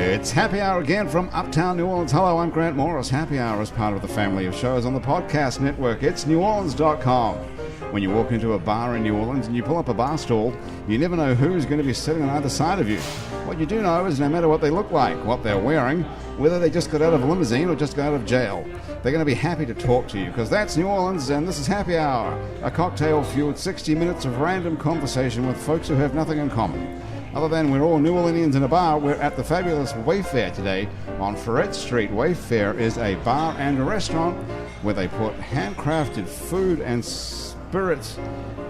It's Happy Hour again from Uptown New Orleans. Hello, I'm Grant Morris. Happy Hour is part of the family of shows on the podcast network. It's neworleans.com. When you walk into a bar in New Orleans and you pull up a bar stool, you never know who's going to be sitting on either side of you. What you do know is no matter what they look like, what they're wearing, whether they just got out of a limousine or just got out of jail, they're going to be happy to talk to you, because that's New Orleans and this is Happy Hour, a cocktail-fueled 60 minutes of random conversation with folks who have nothing in common. Other than we're all New Orleanians in a bar, we're at the fabulous Wayfare today on Ferret Street. Wayfare is a bar and a restaurant where they put handcrafted food and spirits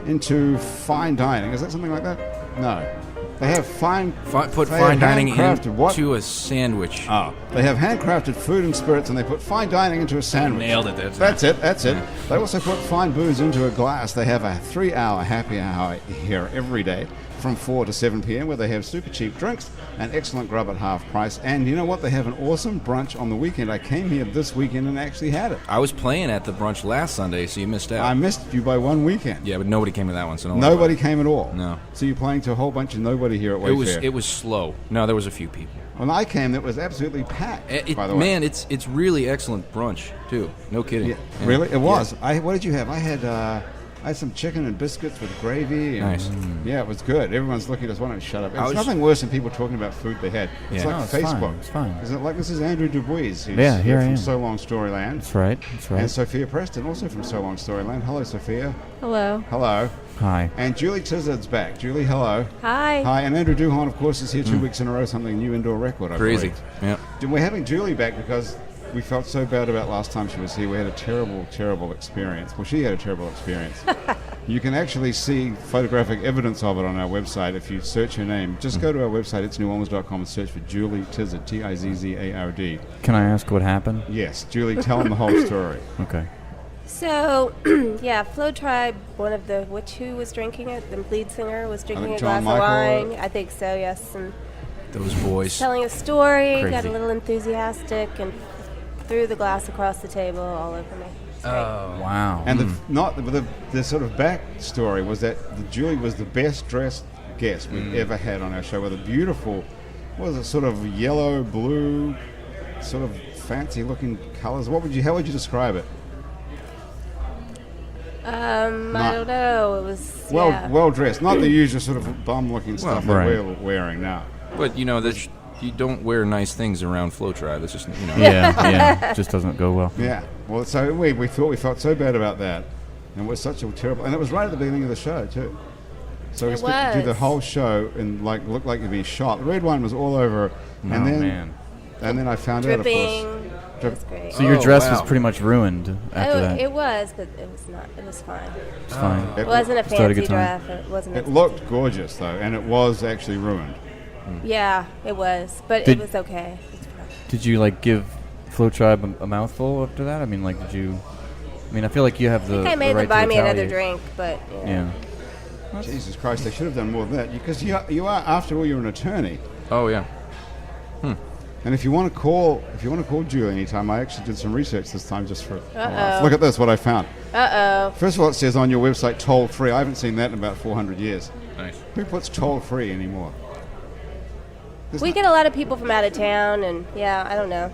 into fine dining. Is that something like that? No. They have fine dining into a sandwich. Oh, they have handcrafted food and spirits, and they put fine dining into a sandwich. Nailed it. That's it. Yeah. They also put fine booze into a glass. They have a 3-hour happy hour here every day from 4 to 7 p.m. where they have super cheap drinks and excellent grub at half price. And you know what? They have an awesome brunch on the weekend. I came here this weekend and actually had it. I was playing at the brunch last Sunday, so you missed out. I missed you by one weekend. Yeah, but nobody came to that one. So nobody came at all. No. So you're playing to a whole bunch of nobody here at Wayfare. It was slow. No, there was a few people. When I came, it was absolutely packed, by the way. Man, it's really excellent brunch, too. No kidding. Yeah. Really? It was. Yeah. What did you have? I had some chicken and biscuits with gravy. And, nice. Yeah, it was good. Everyone's looking at us wanting to shut up. It's nothing worse than people talking about food they had. It's like Facebook. It's fine. Isn't it like this is Andrew Duhon, who's here from So Long Storyland. That's right. And Sophia Preston, also from So Long Storyland. Hello, Sophia. Hello. Hello. Hi. And Julie Tizzard's back. Julie, hello. Hi. Hi. And Andrew Duhon, of course, is here 2 weeks in a row, something new indoor record, I Crazy. believe. Yeah. We're having Julie back because we felt so bad about last time she was here. We had a terrible, terrible experience. Well, she had a terrible experience. You can actually see photographic evidence of it on our website if you search her name. Just go to our website, it's neworleans.com, and search for Julie Tizzard, Tizzard. Can I ask what happened? Yes. Julie, tell them the whole story. Okay. So, Flowtribe, who was drinking it? The lead singer was drinking a glass of wine. I think so, yes. And those boys. Telling a story, Crazy. got a little enthusiastic, and threw the glass across the table all over me. Oh, wow. And the sort of backstory was that Julie was the best dressed guest we've ever had on our show, with a beautiful, sort of yellow, blue, sort of fancy looking colors. How would you describe it? I don't know. It was well dressed, not the usual sort of bum looking stuff that we're wearing now. But you don't wear nice things around Flowtribe. It's just Yeah, it just doesn't go well. Yeah. Well, so we felt so bad about that, and it was such a terrible, and it was right at the beginning of the show too. So we expected to do the whole show and look like you'd been shot. The red wine was all over, and then I found out, of course. It was great. So your dress was pretty much ruined after that. It was, but it was not. It was fine. It's fine. It wasn't a fancy dress. It wasn't. It looked gorgeous though, and it was actually ruined. Yeah, it was, but it was okay. Did you give Flowtribe a mouthful after that? I mean, did you? I mean, I feel like you have the. I think I made them buy me another drink, but yeah. Jesus Christ, they should have done more than that, because you are, after all, you're an attorney. Oh yeah. And if you want to call Julie anytime, I actually did some research this time just for. Look at this, what I found. First of all, it says on your website toll free. I haven't seen that in about 400 years. Nice. Who puts toll free anymore? We get a lot of people from out of town, and I don't know.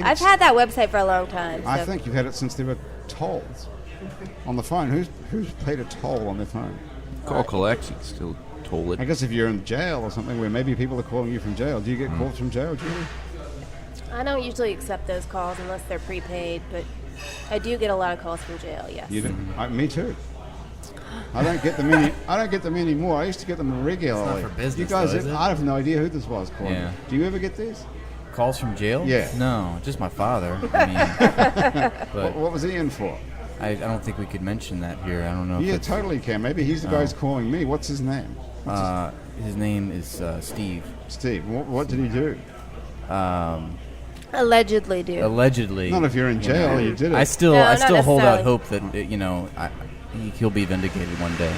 I've had that website for a long time. I think you've had it since there were tolls on the phone. Who's paid a toll on their phone? Call collect, you can still toll it. I guess if you're in jail or something, where maybe people are calling you from jail. Do you get calls from jail, Julie? I don't usually accept those calls unless they're prepaid, but I do get a lot of calls from jail. Yes. You do? Me too. I don't get them any. I don't get them anymore. I used to get them regularly. It's not for business, you guys, though, is it? I have no idea who this was calling. Yeah. Do you ever get these? Calls from jail? Yeah. No, just my father. I mean, but what was he in for? I don't think we could mention that here. I don't know. Yeah, totally can. Maybe he's the guy who's calling me. What's his name? His name is Steve. Steve. What did he do? Allegedly do. Allegedly. Not if you're in jail. You did it. I still not hold out necessarily. hope that he'll be vindicated one day.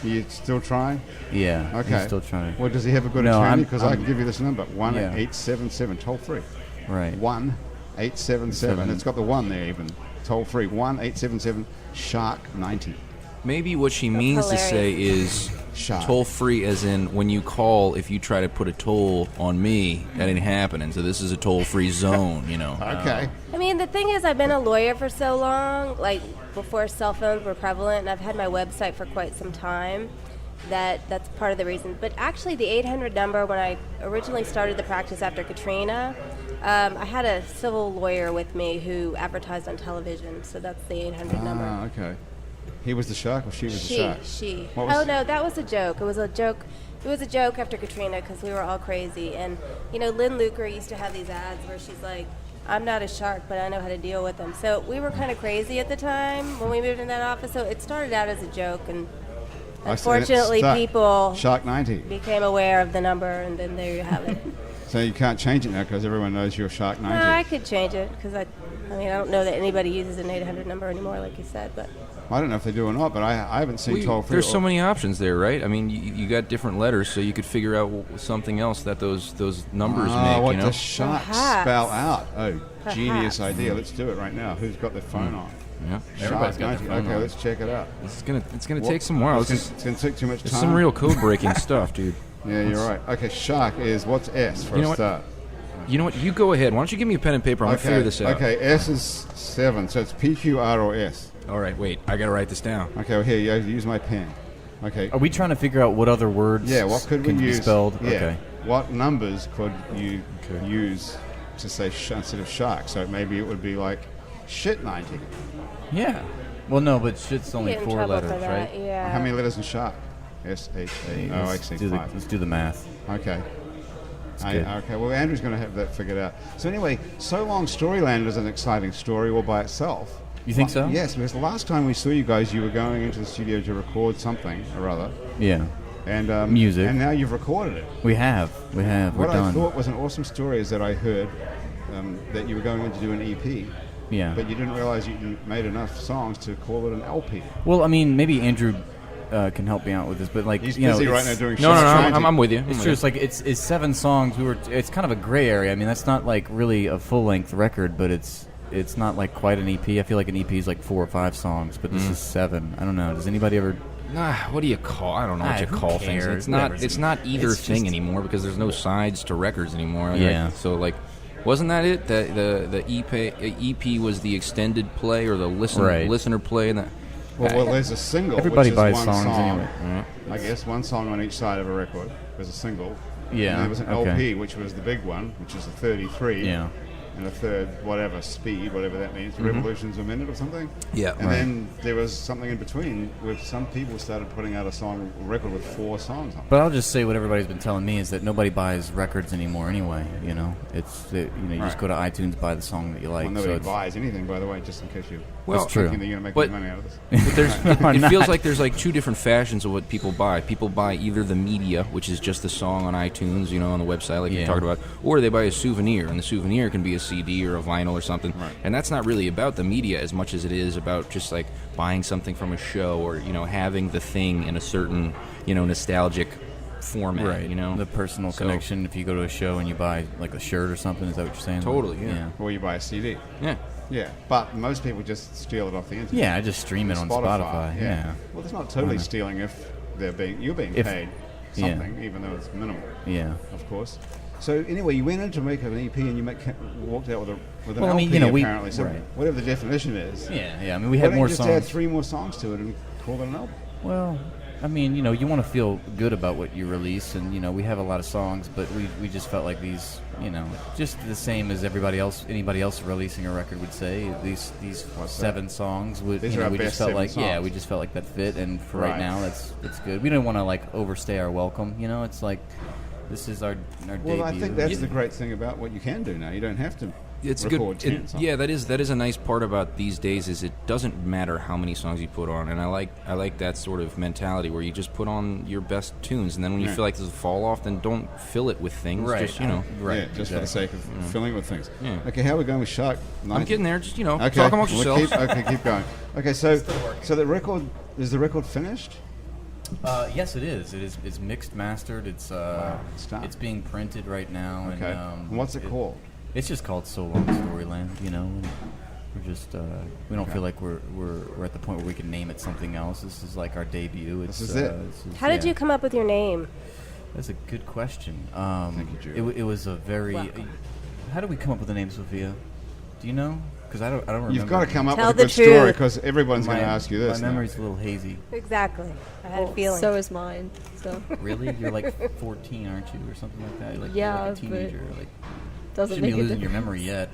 You still trying? Yeah. Okay. He's still trying. Well, does he have a good No, attorney? Because I can give you this number: 1-877 toll free. Right. 1-877. It's got the 1 there even. Toll free. 1-877 Shark 90. Maybe what she means to say is Shark. Toll free as in when you call, if you try to put a toll on me, that ain't happening. So this is a toll-free zone, you know. Okay. I mean, the thing is, I've been a lawyer for so long, like before cell phones were prevalent, and I've had my website for quite some time. That's part of the reason. But actually, the 800 number, when I originally started the practice after Katrina, I had a civil lawyer with me who advertised on television, so that's the 800 number. Okay. He was the shark, or she was the shark? She. What was No, that was a joke. It was a joke. It was a joke after Katrina because we were all crazy. And, you know, Lynn Luker used to have these ads where she's like, I'm not a shark, but I know how to deal with them. So we were kind of crazy at the time when we moved in that office. So it started out as a joke, and unfortunately people Shark 90 became aware of the number, and then there you have it. So you can't change it now because everyone knows you're Shark 90. No, I could change it because I don't know that anybody uses an 800 number anymore, like you said, but... I don't know if they do or not, but I haven't seen toll free. There's so many options there, right? I mean, you got different letters, so you could figure out something else that those numbers make. What you know? does shark Perhaps. spell out? Oh, Perhaps. genius idea. Let's do it right now. Who's got their phone on? Yeah. Everybody's Shark got 90. their phone Okay, on. let's check it out. It's gonna take some while. It's going to take too much time. It's some real code breaking stuff, dude. Yeah, you're right. Okay, shark is, what's S for a start? You know what? You go ahead. Why don't you give me a pen and paper? I'm gonna figure this out. Okay, S is 7, so it's P, Q, R, or S. All right, wait. I gotta write this down. Okay, well, here, use my pen. Okay. Are we trying to figure out what other words What could we can use? be spelled? Yeah. Okay. What numbers could you use to say instead of shark? So maybe it would be like shit 90. Yeah. Well, no, but shit's only Get in 4 trouble letters, for that, right? Yeah. How many letters in shark? S-H-A. Oh, I see. 5. Let's do the math. Okay. good. Okay, well, Andrew's going to have that figured out. So anyway, So Long Storyland is an exciting story all by itself. You think so? Yes, because the last time we saw you guys, you were going into the studio to record something or other. Yeah. And Music. And now you've recorded it. We have. We're What done. I thought was an awesome story is that I heard that you were going in to do an EP. Yeah. But you didn't realize you made enough songs to call it an LP. Well, I mean, maybe Andrew can help me out with this, but like, He's you know, busy right now it's- doing No, shit. I'm with you. It's true. It's like it's 7 songs. It's kind of a gray area. I mean, that's not like really a full length record, but it's not like quite an EP. I feel like an EP is like 4 or 5 songs, but this is 7. I don't know. Does anybody ever? What do you call? I don't know what you who cares? Things. cares? It's not. Whatever. It's not either It's thing just- anymore because there's no sides to records anymore. right? Yeah. So like, wasn't that it? The EP was the extended play or the listener play and that. Well, there's a single. Everybody which is buys one songs song. anyway. I guess one song on each side of a record. There's a single. Yeah, And there was an okay. LP, which was the big one, which is a 33. Yeah. And a third, whatever, speed, whatever that means, revolutions a minute or something. Yeah. And then there was something in between where some people started putting out a record with 4 songs on it. But I'll just say what everybody's been telling me is that nobody buys records anymore. Anyway, you know, you just go to iTunes, buy the song that you like. Well, nobody so it's, buys anything, by the way, just in case you Well, That's true. thinking that you're going to make But- any money out of this. But it not. feels like there's like 2 different fashions of what people buy. People buy either the media, which is just the song on iTunes, on the website like you Yeah. talked about, or they buy a souvenir, and the souvenir can be a CD or a vinyl or something. Right. And that's not really about the media as much as it is about just like buying something from a show or having the thing in a certain nostalgic format. right. The personal So- connection. If you go to a show and you buy like a shirt or something, is that what you're saying? Totally, yeah. Or you buy a CD. Yeah. Yeah, but most people just steal it off the internet. Yeah, I just stream it on Spotify. Yeah. Well, it's not totally Why not? stealing if you're being If- paid yeah. something, even though it's minimal, Yeah. of course. So anyway, you went in to make an EP and you walked out with an Well, I LP mean, we- apparently. So right. whatever the definition is. Yeah. I mean, we Why had don't more you just songs. add 3 more songs to it and call it an album? Well, I mean, you want to feel good about what you release, and we have a lot of songs, but we just felt like these, just the same as anybody else releasing a record would say. These 7 songs would, These are our we best just felt 7 like, songs. we just felt like that fit, and for right Right. now, it's good. We didn't want to like overstay our welcome. It's like this is our debut. Well, I think that's the great thing about what you can do now. You don't have to It's record good. 10 songs. Yeah, that is a nice part about these days. Is it doesn't matter how many songs you put on, and I like that sort of mentality where you just put on your best tunes, and then when you Right. feel like there's a fall off, then don't fill it with things. Right. Just Right. Yeah, just for the sake of filling it with things. Yeah. Okay, how are we going with Shark? I'm getting there. Just Okay, talk amongst we'll yourselves. keep going. Okay, so the record is the record finished? Yes, it is. It's mixed, mastered. It's Stop. it's being printed right now. Okay. And And what's it called? It's just called So Long Storyland. We're just we don't feel like we're at the point where we can name it something else. This is like our debut. This is it. How did you come up with your name? That's a good question. Thank you, Julie. It was a very. Welcome. How did we come up with the name, Sophia? Do you know? Because I don't remember. You've got to come up Tell with a the good story truth. because everyone's going to ask you this. My now. memory's a little hazy. Exactly. I had a feeling. So is mine. So Really? You're like 14, aren't you, or something like that? You're Yeah, like a teenager. Like, doesn't shouldn't make be a losing your difference. memory yet.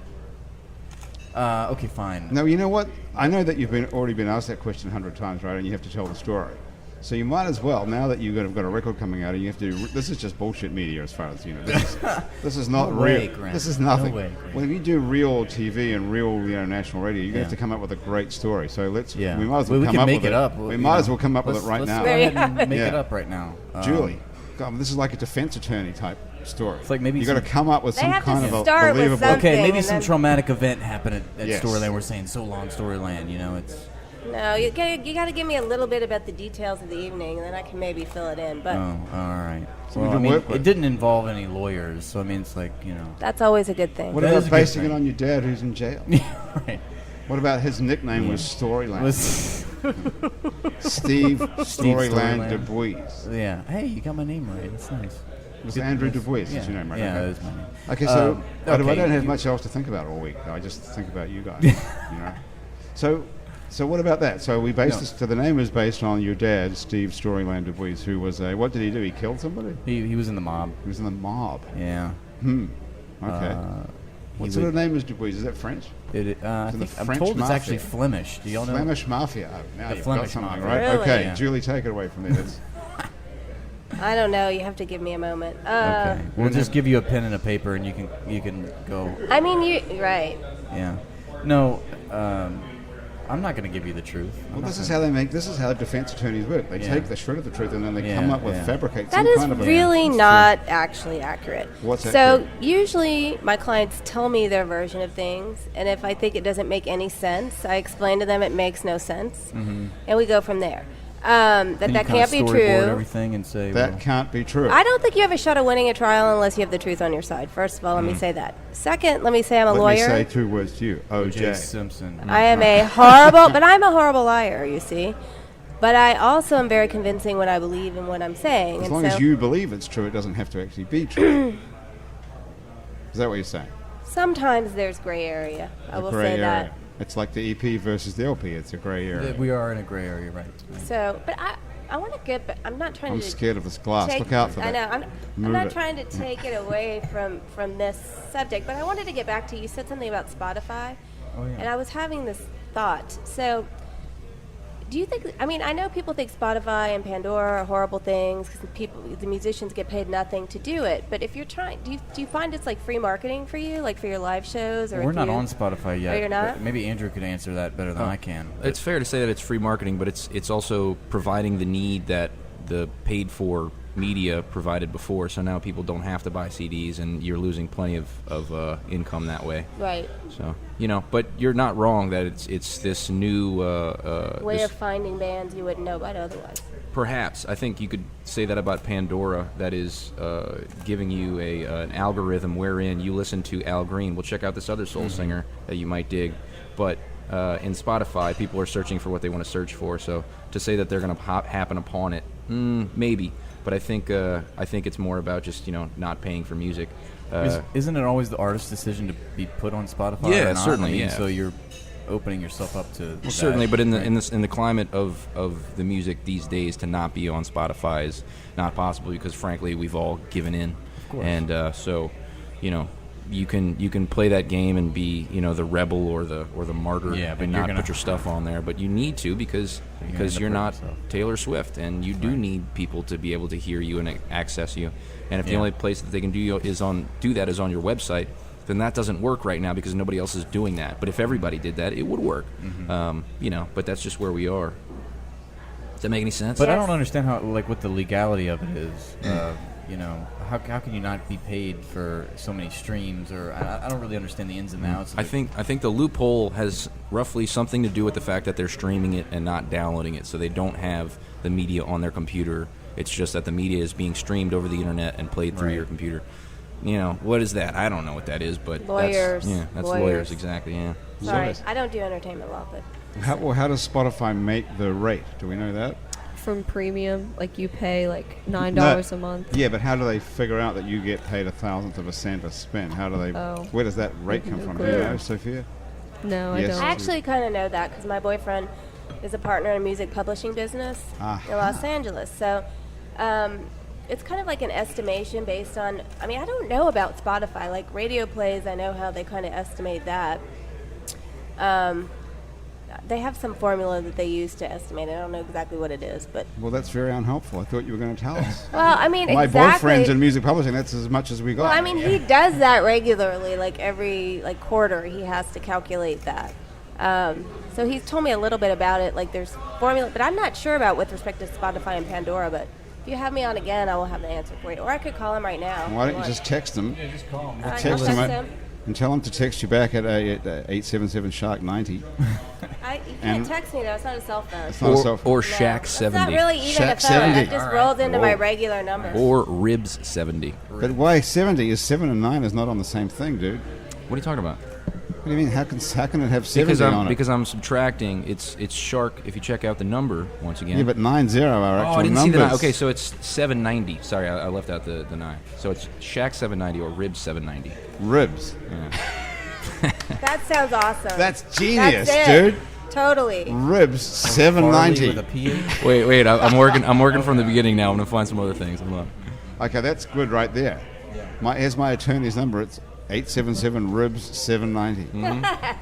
Okay, fine. No, you know what? I know that you've already been asked that question 100 times, right? And you have to tell the story. So you might as well, now that you've got a record coming out, and you have to. This is just bullshit media, as far as you know. This is not No way, real. Grant. This is nothing. No way, Grant. When you do real TV and real, national radio, you Yeah. have to come up with a great story. So let's. Yeah. We might as well we come can up make with it up. We might as well come up with it right let's now. Go ahead and make Yeah. it up right now. Julie, God, this is like a defense attorney type story. It's like maybe you got to some- come up with They some have to kind of a start with believable. something. Okay, maybe and some then- traumatic event happened at Yes. Storyland. We're saying So Long Storyland. You know, it's. No, you got to give me a little bit about the details of the evening, and then I can maybe fill it in. But Oh, all right. So we Well, I can mean, work with it didn't involve any lawyers, so I mean, it's like, you know. that's always a good thing. What That about is a good basing it thing. on your dad who's in jail? Right. What about his nickname was Storyland? Was Steve Storyland Storyland. deBuys. yeah. Hey, you got my name right. That's nice. It was Andrew deBuys, is your name, right? Yeah, Okay. that is my name. Okay, so I okay, don't have you- much else to think about all week. I just think about you guys. you know. So what about that? So we based No. this. So the name is based on your dad, Steve Storyland deBuys, who was a. What did he do? He killed somebody. He was in the mob. He was in the mob. Yeah. Okay. What he sort of would- name is deBuys? Is that French? I in the think, I'm French told it's mafia. actually Flemish. Do y'all know? Flemish Mafia. Oh, now The you've Flemish got something, Mafia. right? Really? Okay, Yeah. Julie, take it away from there. That's, I don't know. You have to give me a moment. Okay. We'll just give you a pen and a paper, and you can go. I mean, you right. Yeah. No. I'm not going to give you the truth. well, this is how they make. This is how defense attorneys work. They Yeah. take the shred of the truth and then they Yeah, come up with yeah. fabricate That some is kind of a. really that's not actually accurate. What's So accurate? usually my clients tell me their version of things, and if I think it doesn't make any sense, I explain to them it makes no sense, and we go from there. And That you can't kinda be storyboard true. everything and say That well, can't be true. I don't think you have a shot at winning a trial unless you have the truth on your side. First of all, let me say that. Second, let me say I'm a Let lawyer. me say two words to you. O.J. OJ. Simpson. I am a horrible, but I'm a horrible liar, you see. But I also am very convincing when I believe in what I'm saying. As and long so as you believe it's true, it doesn't have to actually be true. Is that what you're saying? sometimes there's gray area. I The will gray say area. that. It's like the EP versus the LP. It's a gray area. We are in a gray area, right? So, but I want to get. But I'm not trying I'm to. scared of this glass. Take, Look out for that. I know. I'm Move not it. trying to take it away from this subject, but I wanted to get back to you said something about Spotify, Oh, yeah. and I was having this thought. So, do you think? I mean, I know people think Spotify and Pandora are horrible things because the musicians get paid nothing to do it. But if you're trying, do you find it's like free marketing for you, like for your live shows? Or We're if not you- on Spotify yet. Oh, you're not? but maybe Andrew could answer that better than I can. It's fair to say that it's free marketing, but it's also providing the need that the paid-for media provided before. So now people don't have to buy CDs, and you're losing plenty of income that way. Right. So but you're not wrong that it's this new Way this- of finding bands you wouldn't know about otherwise. Perhaps. I think you could say that about Pandora, that is giving you an algorithm wherein you listen to Al Green. Well, check out this other soul singer that you might dig. But in Spotify, people are searching for what they want to search for. So to say that they're going to happen upon it, maybe. But I think it's more about just not paying for music. Isn't it always the artist's decision to be put on Spotify? Yeah, or not? certainly, I mean, yeah. So you're opening yourself up to that, Certainly, but in right? the climate of the music these days, to not be on Spotify is not possible because, frankly, we've all given in, and so you can play that game and be the rebel or the martyr, Yeah, but and you're not gonna- put your stuff on there. But you need to because end up you're not hurting yourself. Taylor Swift, and you do Right. need people to be able to hear you and access you. And if the Yeah. only place that they can do that is on your website, then that doesn't work right now because nobody else is doing that. But if everybody did that, it would work. But that's just where we are. Does that make any sense? But I Yes. don't understand how, like, what the legality of it is. How can you not be paid for so many streams? Or I don't really understand the ins and outs. Of I it. think the loophole has roughly something to do with the fact that they're streaming it and not downloading it, so they don't have the media on their computer. It's just that the media is being streamed over the internet and played through Right. your computer. what is that? I don't know what that is, but Lawyers. That's lawyers, exactly, yeah. Sorry, I don't do entertainment law, but... How does Spotify make the rate? Do we know that? From premium, like you pay like $9 a month. Yeah, but how do they figure out that you get paid 1/1000th of a cent a spin? How do they? Where does that rate come from? Do you know, Sophia? No, Yes. I don't. I actually kind of know that because my boyfriend is a partner in a music publishing business in Los Angeles. So it's kind of like an estimation based on, I don't know about Spotify. Like radio plays, I know how they kind of estimate that. They have some formula that they use to estimate. I don't know exactly what it is, but... Well, that's very unhelpful. I thought you were going to tell us. Well, My boyfriend's in music publishing. That's as much as we got. Well, he does that regularly. Like every quarter, he has to calculate that. So he's told me a little bit about it. Like there's formula, but I'm not sure about with respect to Spotify and Pandora. But if you have me on again, I will have the answer for you. Or I could call him right now. Why don't you just text them? Yeah, just call them. I'll Text text them him. and tell them to text you back at 877-SHARK-90. You can't text me though. It's not a cell phone. It's not a cell phone. Or Shack That's 70. not really even Shack a phone. 70. That just rolls into my regular number. Or Ribs 70. But why 70 is 7 and 9 is not on the same thing, dude. What are you talking about? What do you mean? How can it have 70 on it? Because I'm subtracting. It's Shark. If you check out the number once again. Yeah, but 90 are actual I didn't numbers. see the 9. Okay, so it's 790. Sorry, I left out the 9. So it's Shack 790 or Ribs 790. Ribs. Yeah. That sounds awesome. That's genius, That's it. dude. Totally. Ribs Farley 790. with a PH. Wait. I'm working from the beginning now. I'm gonna find some other things. Hold on. Okay, that's good right there. Here's my attorney's number. It's 877 Ribs 790.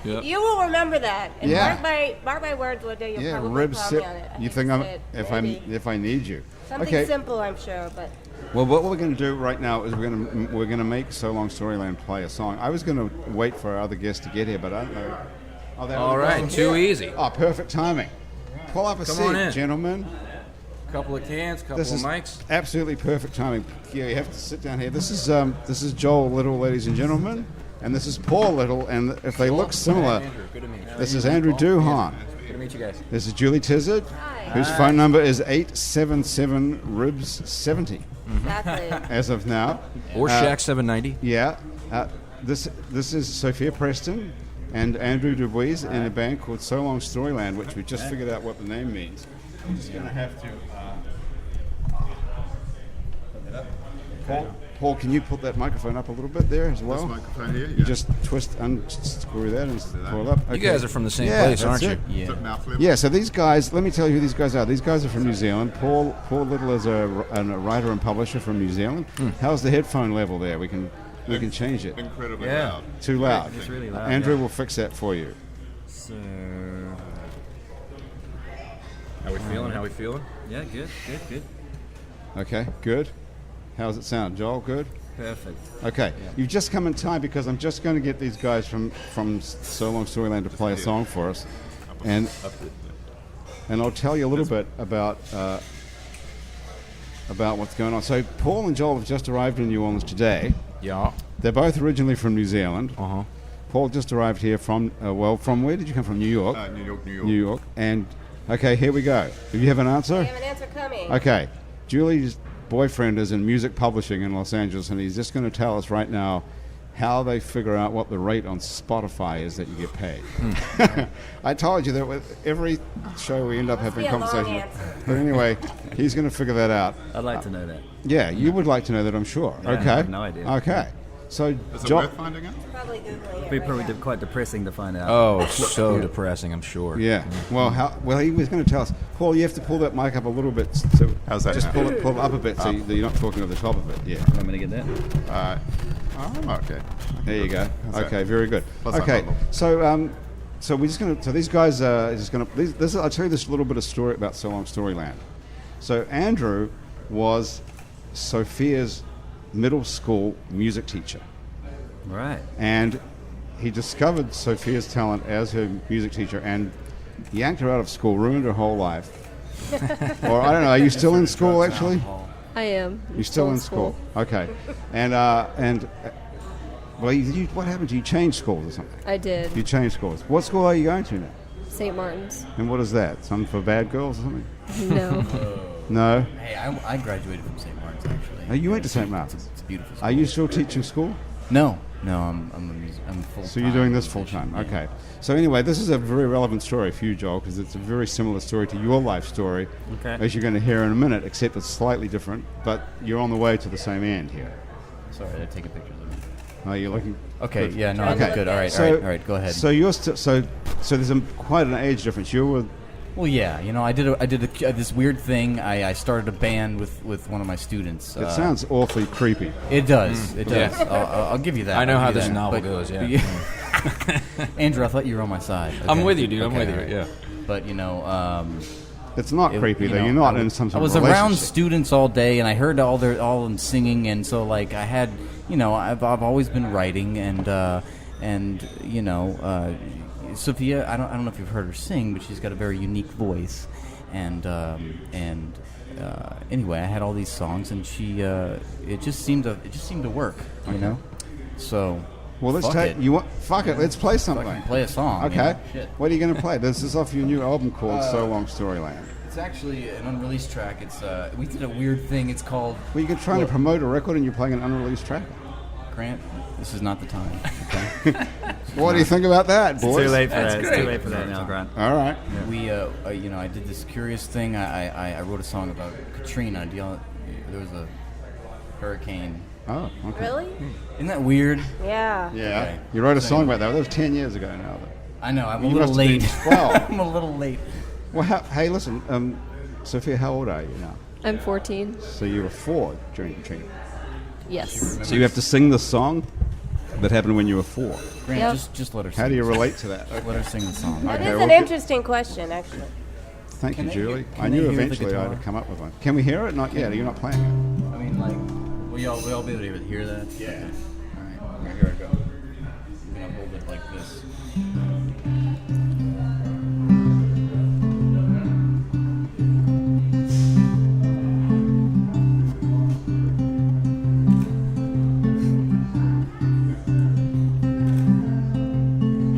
Yep. You will remember that. And Yeah. mark my words one day. You'll Yeah, probably Ribs. call me on it. You I think it's it, maybe. if I need you? Something Okay. simple, I'm sure, but Well, what we're going to do right now is we're going to make So Long Storyland play a song. I was going to wait for our other guest to get here, but I don't know. Oh, there All we go. right, too easy. Oh, perfect timing. Pull up a Come seat, on in. gentlemen. Couple of cans, couple This of is mics. absolutely perfect timing. Yeah, you have to sit down here. This is Joel Little, ladies and gentlemen, and this is Paul Little. And if they look similar, Andrew, good to meet you. this is Andrew Duhon. Good to meet you guys. This is Julie Tizzard, whose phone number is 877 Ribs 70 exactly. as of now. Or Shack 790. Yeah. This is Sophia Preston and Andrew Duhon in a band called So Long Storyland, which we just figured out what the name means. I'm just going to have to... Paul, can you put that microphone up a little bit there as well? This microphone here? You just unscrew that and pull it up. You Okay. guys are from the same Yeah, place, that's aren't you? it. Yeah. Flip mouth flip. Yeah, so these guys, let me tell you who these guys are. These guys are from New Zealand. Paul Little is a writer and publisher from New Zealand. How's the headphone level there? We can change it. Incredibly Yeah. loud. Too loud. It's really loud. Andrew yeah. will fix that for you. So, How we feeling? yeah, good. Okay, good. How's it sound, Joel? Good? Perfect. Okay, you've just come in time because I'm just going to get these guys from So Long Storyland to play a song for us, and I'll tell you a little bit about what's going on. So Paul and Joel have just arrived in New Orleans today. Yeah. They're both originally from New Zealand. Uh-huh. Paul just arrived here from from where did you come from? New York. New York. New York. And okay, here we go. Do you have an answer? I have an answer coming. Okay, Julie's boyfriend is in music publishing in Los Angeles, and he's just going to tell us right now how they figure out what the rate on Spotify is that you get paid. I told you that with every show we end up having be a long conversation. answer. But anyway, he's going to figure that out. I'd like to know that. Yeah, you would like to know that, I'm sure. Yeah, okay. I have no idea. Okay. So, Is it worth finding out? Probably Googling it Be right probably now. quite depressing to find out. Oh, so depressing, I'm sure. yeah. Well, he was going to tell us. Paul, you have to pull that mic up a little bit. So How's that just now? pull it up a bit so you're not talking over the top of it. Yeah. I'm going to get that. Okay. There you go. How's that? Okay, very good. What's that Okay, level? so we're just gonna. So these guys are just gonna. I'll tell you this little bit of story about So Long Storyland. So Andrew was Sophia's middle school music teacher, Right. and he discovered Sophia's talent as her music teacher and yanked her out of school, ruined her whole life. Or I don't know. Are you still in school actually? I am. You're still in school. Okay, and well, what happened? You changed schools or something? I did. You changed schools. What school are you going to now? St. Martin's. And what is that? Something for bad girls or something? No. No. Hey, I graduated from St. Martin's actually. Oh, you went to St. Martin's. It's a beautiful school. Are you still teaching school? No, I'm full. So you're doing this full time. Okay. So anyway, this is a very relevant story for you, Joel, because it's a very similar story to your life story, as you're going to hear in a minute, except it's slightly different. But you're on the way to the same end here. Sorry, I'm taking pictures of it. Oh, you're looking. Okay. good. Yeah. No. Okay. I'm good. All right. So- all right. Go ahead. So you're so there's quite an age difference. You were. Well, yeah, I did this weird thing. I started a band with one of my students. It sounds awfully creepy. It does. It does. Yeah. I'll give you that. I know I'll how give you this that. novel But- goes, yeah. Andrew, I thought you were on my side. I'm Okay. with you, dude. I'm Okay, with you. all right. Yeah. But It's not creepy though. know, You're not I in was- some. I was around students all day, and I heard all them singing, and so like I had, I've always been writing, and Sophia, I don't know if you've heard her sing, but she's got a very unique voice, and anyway, I had all these songs, and she it just seemed to work, So Well, let's fuck take it. you. Fuck it. Let's play something. Fucking play a song. Okay. Shit. What are you going to play? This is off your new album called So Long Storyland. It's actually an unreleased track. It's we did a weird thing. It's called Well, you're trying to promote a record and you're playing an unreleased track. Grant. This is not the time. Okay? What do you think about that, boys? Too late for That's that. It's great. too late for that now, Grant. All right. We, I did this curious thing. I wrote a song about Katrina. There was a hurricane. Oh, okay. Really? Isn't that weird? Yeah. Yeah. Okay. You wrote a song about that. That was 10 years ago now. Though. I know. I'm a You little must have late. been 12. I'm a little late. Well, hey, listen, Sophia, how old are you now? I'm 14. So you were 4 during Katrina. Yes. So you have to sing the song that happened when you were 4. Grant, Yep. just let her sing. How do you relate to that? Let her sing the song. That Okay, is well, an good. interesting question, actually. Thank you, Can they Julie. hear- can I they knew hear the eventually I'd guitar? come up with one. Can we hear it? Not yet. You're not playing it. I mean, like, will y'all be able to hear that? Yeah. All right. Here I go. I'm gonna hold it like this.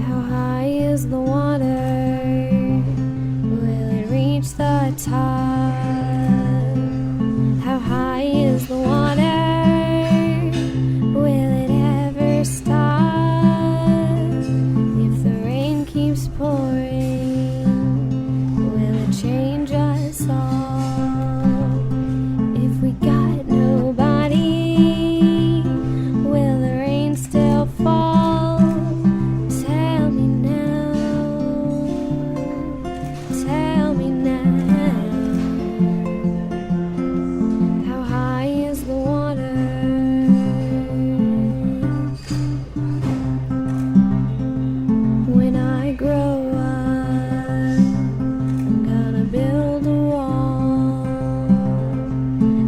How high is the water? Will it reach the top? How high is the water? Will it ever stop? If the rain keeps pouring, will it change us all? If we got nobody, will the rain still fall? Tell me now, tell me now. How high is the water? When I grow up, I'm gonna build a wall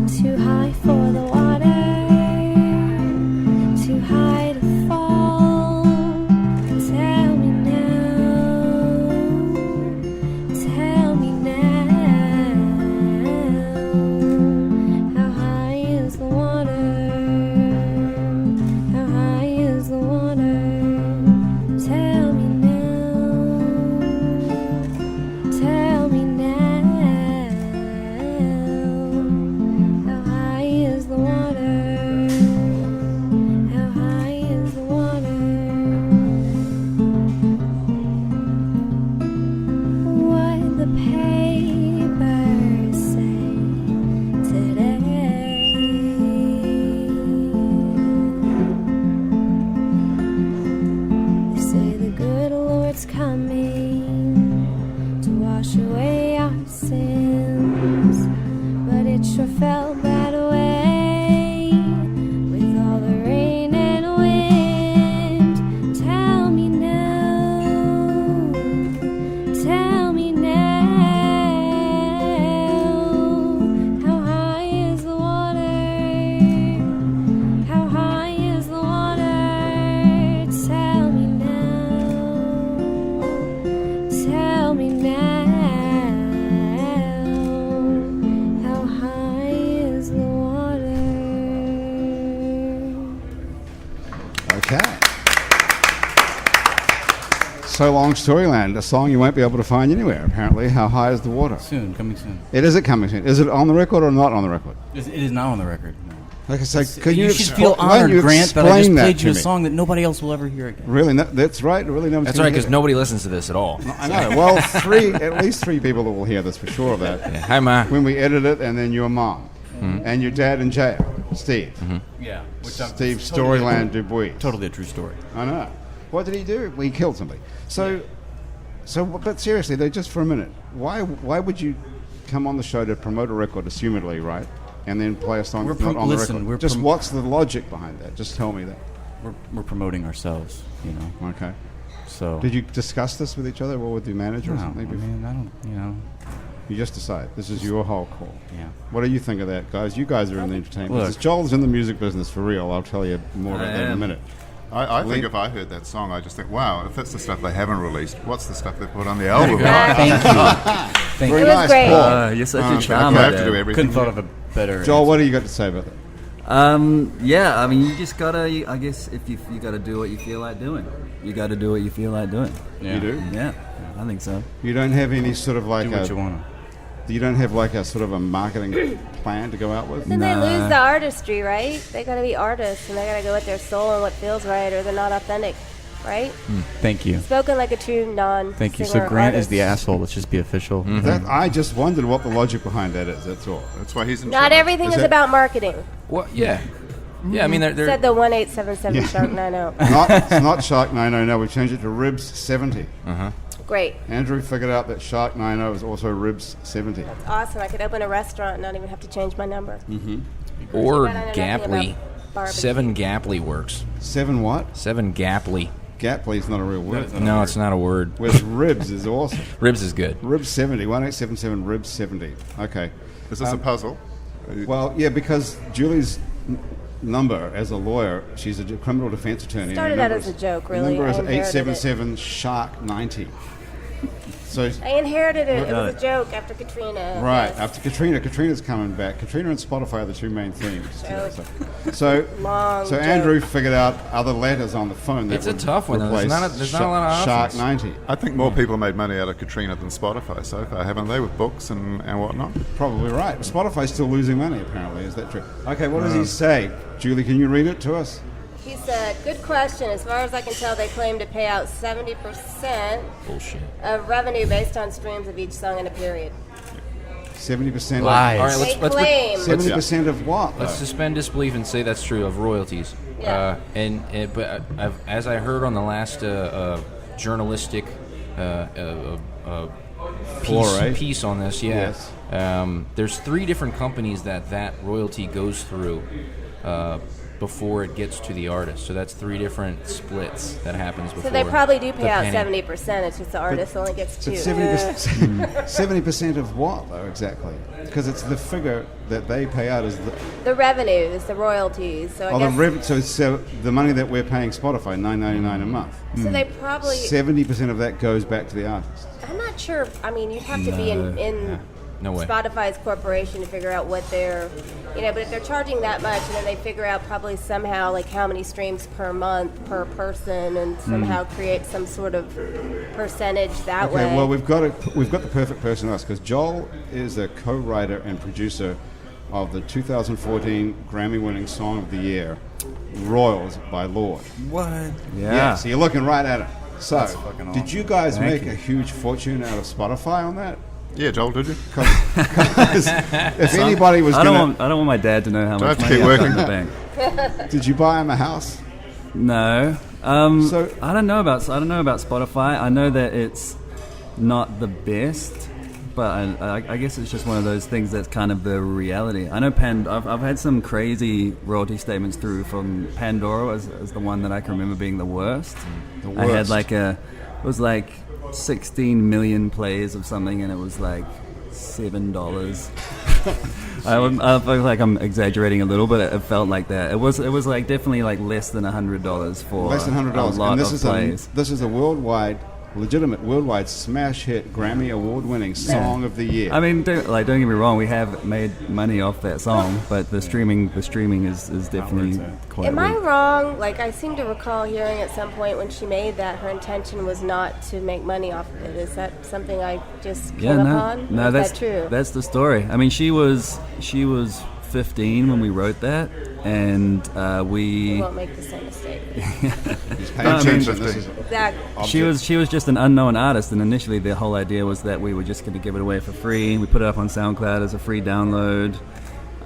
too high for the water, too high to fall. Tell me now, tell me now. How high is the water? How high is the water? Tell me now, tell me now. How high is the water? How high is the water? What the papers say today. They say the good Lord's coming to wash away our sins, but it sure felt that way with all the rain and wind. Tell me now, tell me now. How high is the water? How high is the water? Tell me now, tell me now. How high is the water? Okay. So Long Storyland, a song you won't be able to find anywhere, apparently. How High is the Water? Soon, coming soon. It coming soon. Is it on the record or not on the record? It is not on the record. No. Like I say, can you should feel why don't honored, you Grant, that I just explain played to you a me? song that nobody else will ever hear again. Really? That's right. Really, no one's That's gonna right, because hear nobody listens to this at all. it. I know. Well, at least three people that will hear this for sure of that. Yeah. Hi, Ma. When we edit it, and then your mom. And your dad in jail, Steve. Yeah. Steve Storyland DeBuys. Totally a true story. I know. What did he do? Well, he killed somebody. So, but seriously, though, just for a minute, why would you come on the show to promote a record, assumedly, right? And then play a song that's not on the record? Just what's the logic behind that? Just tell me that. We're promoting ourselves, you know. Okay. So. Did you discuss this with each other or with your manager or No, something? I mean, I don't, you know. You just decide. This is your whole call. Yeah. What do you think of that, guys? You guys are in the entertainment Look. business. Joel's in the music business for real. I'll tell you more about that in a minute. I think if I heard that song, I just think, wow, if that's the stuff they haven't released, what's the stuff they put on the album? Thank you. Thank Very you. It was nice, great. Paul. You're such a I charmer. have to do Dad. everything. Couldn't thought of a better. Joel, what do you got to say about that? Yeah, I mean, you just gotta. I guess if you gotta do what you feel like doing. You gotta do what you feel like doing. Yeah. You do? Yeah, I think so. You don't have any sort of like Do what you want. You don't have like a sort of a marketing plan to go out with? Then they lose the artistry, right? They got to be artists, and they got to go with their soul and what feels right, or they're not authentic, right? Thank you. Spoken like a true non. Thank you. So Grant is the asshole. Let's just be official. That, I just wondered what the logic behind that is. That's all. That's why he's in Not charge. everything is that- about marketing. Well, yeah. Yeah, I mean, they're Said the 1877 Shark 90. It's not Shark 90. No, we changed it to Ribs 70. Great. Andrew figured out that Shark 90 is also Ribs 70. Awesome. I could open a restaurant and not even have to change my number. or Too bad I know nothing Gapley. about barbecue. 7 Gapley works. 7 what? 7 Gapley. Gapley's not a real word. No, it's not a word. Whereas Ribs is awesome. Ribs is good. Ribs 70. 1877 Ribs 70. Okay. Is this a puzzle? Well, yeah, because Julie's number as a lawyer, she's a criminal defense attorney. and Started her out number as a is- joke, her really. number is I inherited 877 Shark 90. So I inherited it. It was a joke after Katrina. right Yes. after Katrina's coming back. Katrina and Spotify are the two main themes. Joke. So Long joke. Andrew figured out other letters on the phone. That It's a would tough one, though. There's replace not a lot of Shark options. 90. I think more people made money out of Katrina than Spotify so far, haven't they, with books and whatnot? Probably right. Spotify's still losing money. Apparently, is that true? Okay, what does he say? Julie, can you read it to us? He said, good question. As far as I can tell, they claim to pay out 70% Bullshit. of revenue based on streams of each song in a period. 70%. Lies. All right, They let's claim. 70% of what? Let's suspend disbelief and say that's true of royalties. Yeah. But as I heard on the last journalistic Foray. piece on this, Yes. there's 3 different companies that royalty goes through before it gets to the artist. So that's 3 different splits that happens before. So they probably do the pay out penny. 70%. It's just the artist only gets 2. But 70% of what, though, exactly? Because it's the figure that they pay out is the The revenues, the royalties. So I guess, so the money that we're paying Spotify, $9.99 a month. so they probably. 70% of that goes back to the artist. I'm not sure. I mean, you'd have to be in No way. Spotify's corporation to figure out what they're, but if they're charging that much, and then they figure out probably somehow like how many streams per month per person, and somehow create some sort of percentage that way. Okay, well we've got the perfect person to ask because Joel is a co-writer and producer of the 2014 Grammy-winning Song of the Year, "Royals" by Lorde. What? Yeah, so you're looking right at it. So, fucking did awesome. you guys Thank make you. a huge fortune out of Spotify on that? Yeah, Joel, did you? 'Cause if anybody was I going don't want my dad to know how Do I much have to money keep I've got in working? the bank. did you buy him a house? No. So- I don't know about Spotify. I know that it's not the best, but I guess it's just one of those things that's kind of the reality. I know I've had some crazy royalty statements through from Pandora as the one that I can remember being the worst. I had it was like 16 million plays of something, and it was like $7. I feel like I'm exaggerating a little, but it felt like that. It was like definitely like less than $100 for Less than $100. a lot And this of is plays. this is a worldwide legitimate worldwide smash hit, Grammy award-winning song of the year. I mean, don't get me wrong. We have made money off that song, but the streaming is definitely quite. Am I weak. wrong? Like, I seem to recall hearing at some point when she made that, her intention was not to make money off of it. Is that something I just came upon? No, Or is that's that true? That's the story. I mean, she was 15 when we wrote that, and We we. won't make the same mistake. Pay I mean, attention. This is Exactly. She was just an unknown artist, and initially the whole idea was that we were just going to give it away for free. We put it up on SoundCloud as a free download,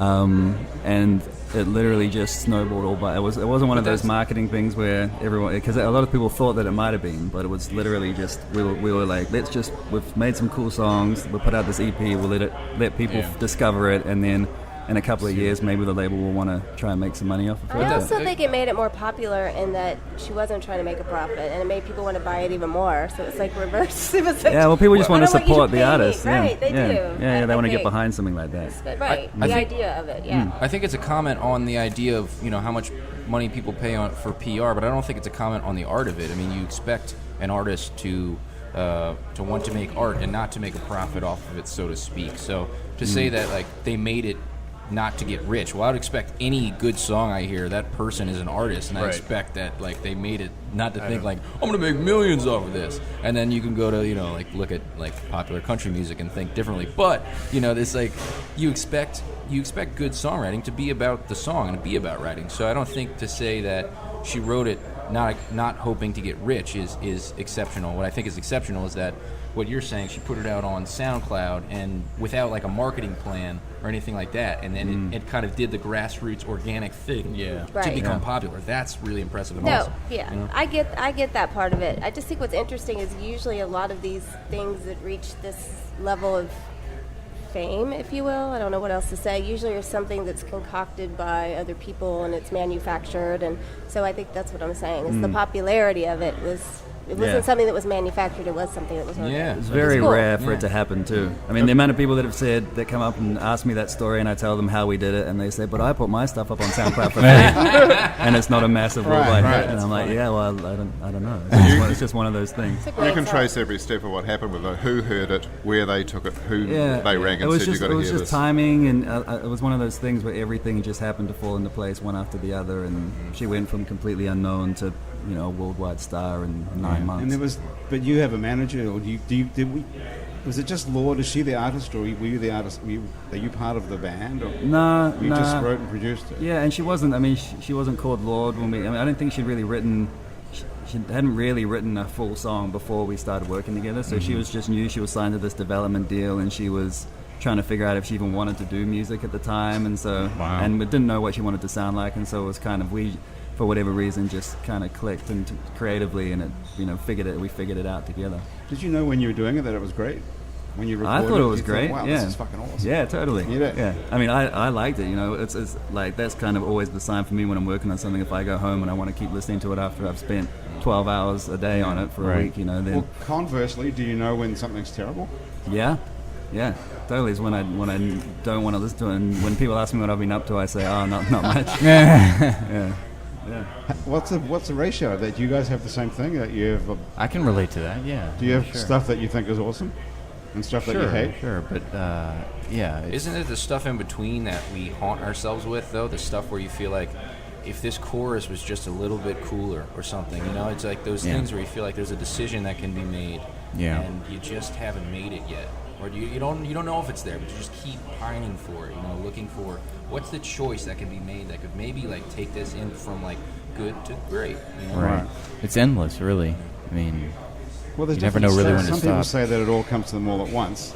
and it literally just snowballed all by. It wasn't one of those marketing things where everyone, because a lot of people thought that it might have been, but it was literally just we were like, we've made some cool songs. We'll put out this EP. We'll let people discover it, and then in a couple of years, maybe the label will want to try and make some money off of it. I also think it made it more popular in that she wasn't trying to make a profit, and it made people want to buy it even more. So it's like reverse. It was like, Yeah, well, people just want to I don't support you the pay me. artist. Right, they do. Yeah, they want to get think. behind something like that. Right, I the think- idea of it, yeah. I think it's a comment on the idea of how much money people pay for PR, but I don't think it's a comment on the art of it. I mean, you expect an artist to want to make art and not to make a profit off of it, so to speak. So to say that like they made it not to get rich, well, I would expect any good song I hear, that person is an artist, and I expect that like they made it not to think like I'm gonna make millions off of this, and then you can go to like look at like popular country music and think differently. But this like you expect good songwriting to be about the song and to be about writing. So I don't think to say that she wrote it not hoping to get rich is exceptional. What I think is exceptional is that what you're saying, she put it out on SoundCloud and without like a marketing plan or anything like that, and then it kind of did the grassroots organic thing to Right. become popular. That's really impressive. No, yeah, I get that part of it. I just think what's interesting is usually a lot of these things that reach this level of fame, if you will, I don't know what else to say, usually are something that's concocted by other people and it's manufactured, and so I think that's what I'm saying, is the popularity of it wasn't something that was manufactured, it was something that was organic. Yeah. It's very cool. rare for it to happen too. I mean, the amount of people that have said, that come up and ask me that story, and I tell them how we did it, and they say, "But I put my stuff up on SoundCloud for free," and it's not a massive worldwide hit. And I'm like, "Yeah, well, I don't know. It's just one of those things." It's a great You can song. trace every step of what happened with it, who heard it, where they took it, who Yeah, they rang and said, "You got it to was hear just this." timing, and it was one of those things where everything just happened to fall into place one after the other, and she went from completely unknown to a worldwide star in 9 months. And but you have a manager, or was it just Lorde? Is she the artist, or were you the artist? Are you part of the band, or No, you just wrote and produced it? Yeah, and she wasn't. I mean, she wasn't called Lorde when we. I mean, I don't think she'd really written. She hadn't really written a full song before we started working together. So she was just new. She was signed to this development deal, and she was trying to figure out if she even wanted to do music at the time. And so, and we didn't know what she wanted to sound like. And so it was kind of for whatever reason, just kind of clicked and creatively, and it we figured it out together. Did you know when you were doing it that it was great? When you recorded I thought it was you great. Wow, yeah. this is fucking awesome. Yeah, totally. You did? Yeah. I mean, I liked it. It's like that's kind of always the sign for me when I'm working on something. If I go home and I want to keep listening to it after I've spent 12 hours a day on it for a week, then Well, conversely, do you know when something's terrible? yeah, totally. Is when I don't want to listen to it, and when people ask me what I've been up to, I say, oh, not much. Yeah. What's the ratio of that? Do you guys have the same thing? That you have? I can relate to that. Yeah. Do you have sure. stuff that you think is awesome, and stuff that you hate? Sure, but yeah. Isn't it the stuff in between that we haunt ourselves with, though? The stuff where you feel like, if this chorus was just a little bit cooler or something, it's like those things where you feel like there's a decision that can be made, and you just haven't made it yet, or you don't know if it's there, but you just keep pining for it, looking for what's the choice that can be made that could maybe like take this in from like good to great. Right. It's endless, really. I mean, Well, there's you never know really when to Some people stop. say that it all comes to them all at once,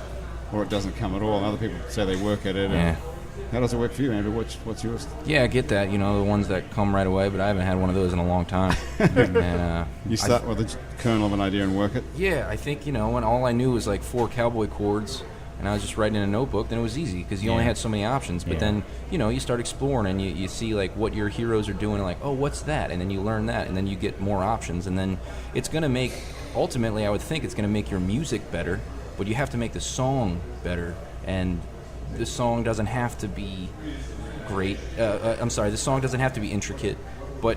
or it doesn't come at all. And other people say they work at it. Yeah. How does it work for you, Andrew? What's yours? Yeah, I get that. The ones that come right away, but I haven't had one of those in a long time. And, You start with the kernel of an idea and work it. yeah, I think when all I knew was like 4 cowboy chords, and I was just writing in a notebook, then it was easy because you only had so many options. But then you start exploring and you see like what your heroes are doing, and like, oh, what's that? And then you learn that, and then you get more options, and then it's gonna make, ultimately, I would think it's gonna make your music better, but you have to make the song better, and the song doesn't have to be great. The song doesn't have to be intricate, but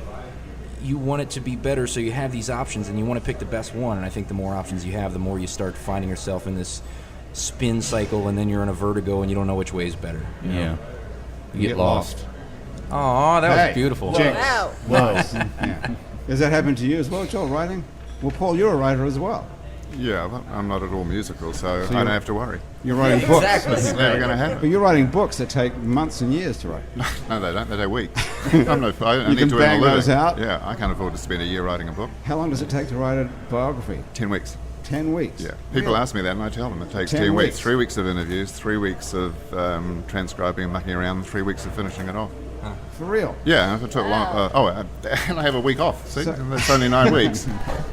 you want it to be better, so you have these options, and you want to pick the best one. And I think the more options you have, the more you start finding yourself in this spin cycle, and then you're in a vertigo, and you don't know which way is better. You know? You get lost. Oh, that Hey, was beautiful. Jinx. Wow. Nice. Yeah. Does that happen to you as well, Joel, writing? Well, Paul, you're a writer as well. Yeah, but I'm not at all musical, so I don't have to worry. You're writing books. It's never going to happen. But you're writing books that take months and years to write. No, they don't. They take weeks. I You need can to earn bang a living. those out? Yeah, I can't afford to spend a year writing a book. How long does it take to write a biography? 10 weeks. 10 weeks. Yeah. People Really? ask me that, and I tell them it takes 10 10 weeks. weeks. 3 weeks of interviews, 3 weeks of transcribing and mucking around, 3 weeks of finishing it off. For real. Yeah, if it took long. And I have a week off. See, So- that's only 9 weeks.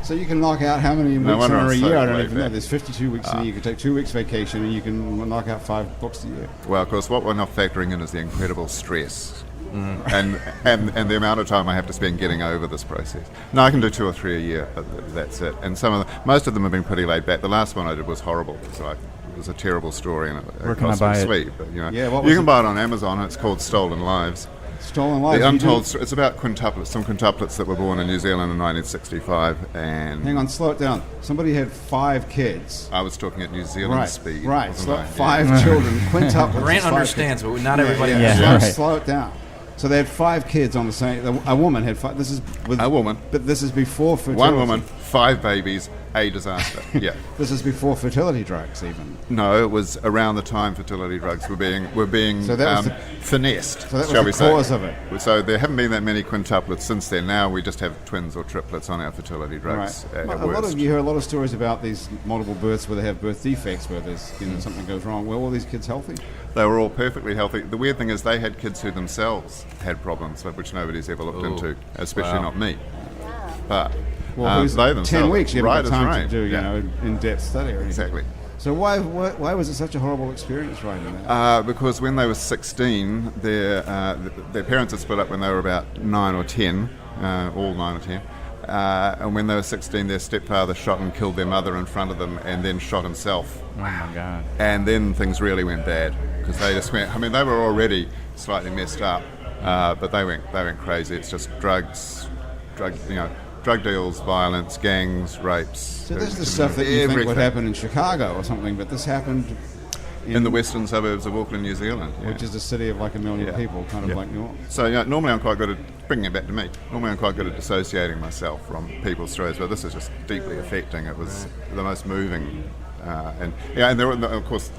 So you can knock out how many No weeks wonder are I'm a so year? I don't laid even know. back. There's 52 weeks in a year. You can take 2 weeks vacation and you can knock out 5 books a year. Well, of course, what we're not factoring in is the incredible stress and the amount of time I have to spend getting over this process. No, I can do 2 or 3 a year, but that's it. And most of them have been pretty laid back. The last one I did was horrible. It was a terrible story, and Where it can I cost buy me it? sleep. But, Yeah, what was you can it? buy it on Amazon. It's called Stolen Lives. Stolen Lives. The you do- untold. It's about quintuplets. Some quintuplets that were born in New Zealand in 1965, and Hang on, slow it down. Somebody had 5 kids. I was talking at New Zealand Right, speed. right. wasn't So I? 5 children, quintuplets. Grant is 5 understands, but not everybody kids. understands. Yeah, Slow- right. Slow it down. So they had 5 kids on the same. A woman had 5. This is with, A woman. but this is before fertility. One woman, 5 babies, a disaster. Yeah. This is before fertility drugs, even. No, it was around the time fertility drugs were being So that was finessed, So that was shall the we say. cause of it. So there haven't been that many quintuplets since then. Now we just have twins or triplets on our fertility drugs. Right. At A lot worst. of you hear a lot of stories about these multiple births where they have birth defects, where there's something goes wrong. Were all these kids healthy? They were all perfectly healthy. The weird thing is they had kids who themselves had problems, which nobody's ever looked into, especially not me. But who's- they themselves. 10 weeks, you right haven't got as time rain. to do, Yeah. in-depth study or anything. Exactly. So why was it such a horrible experience writing that? Because when they were 16, their parents had split up when they were about 9 or 10, all 9 or 10. And when they were 16, their stepfather shot and killed their mother in front of them and then shot himself. Oh my God. And then things really went bad because they just went. I mean, they were already slightly messed up, but they went crazy. It's just drug deals, violence, gangs, rapes. So this is the stuff that you think would happen in Chicago or something, but this happened in the western suburbs of Auckland, New Zealand, yeah. which is a city of like 1 million people, kind of like New Orleans. So normally I'm quite good at bringing it back to me. Normally I'm quite good at dissociating myself from people's stories, but this is just deeply affecting. It was the most moving. And of course,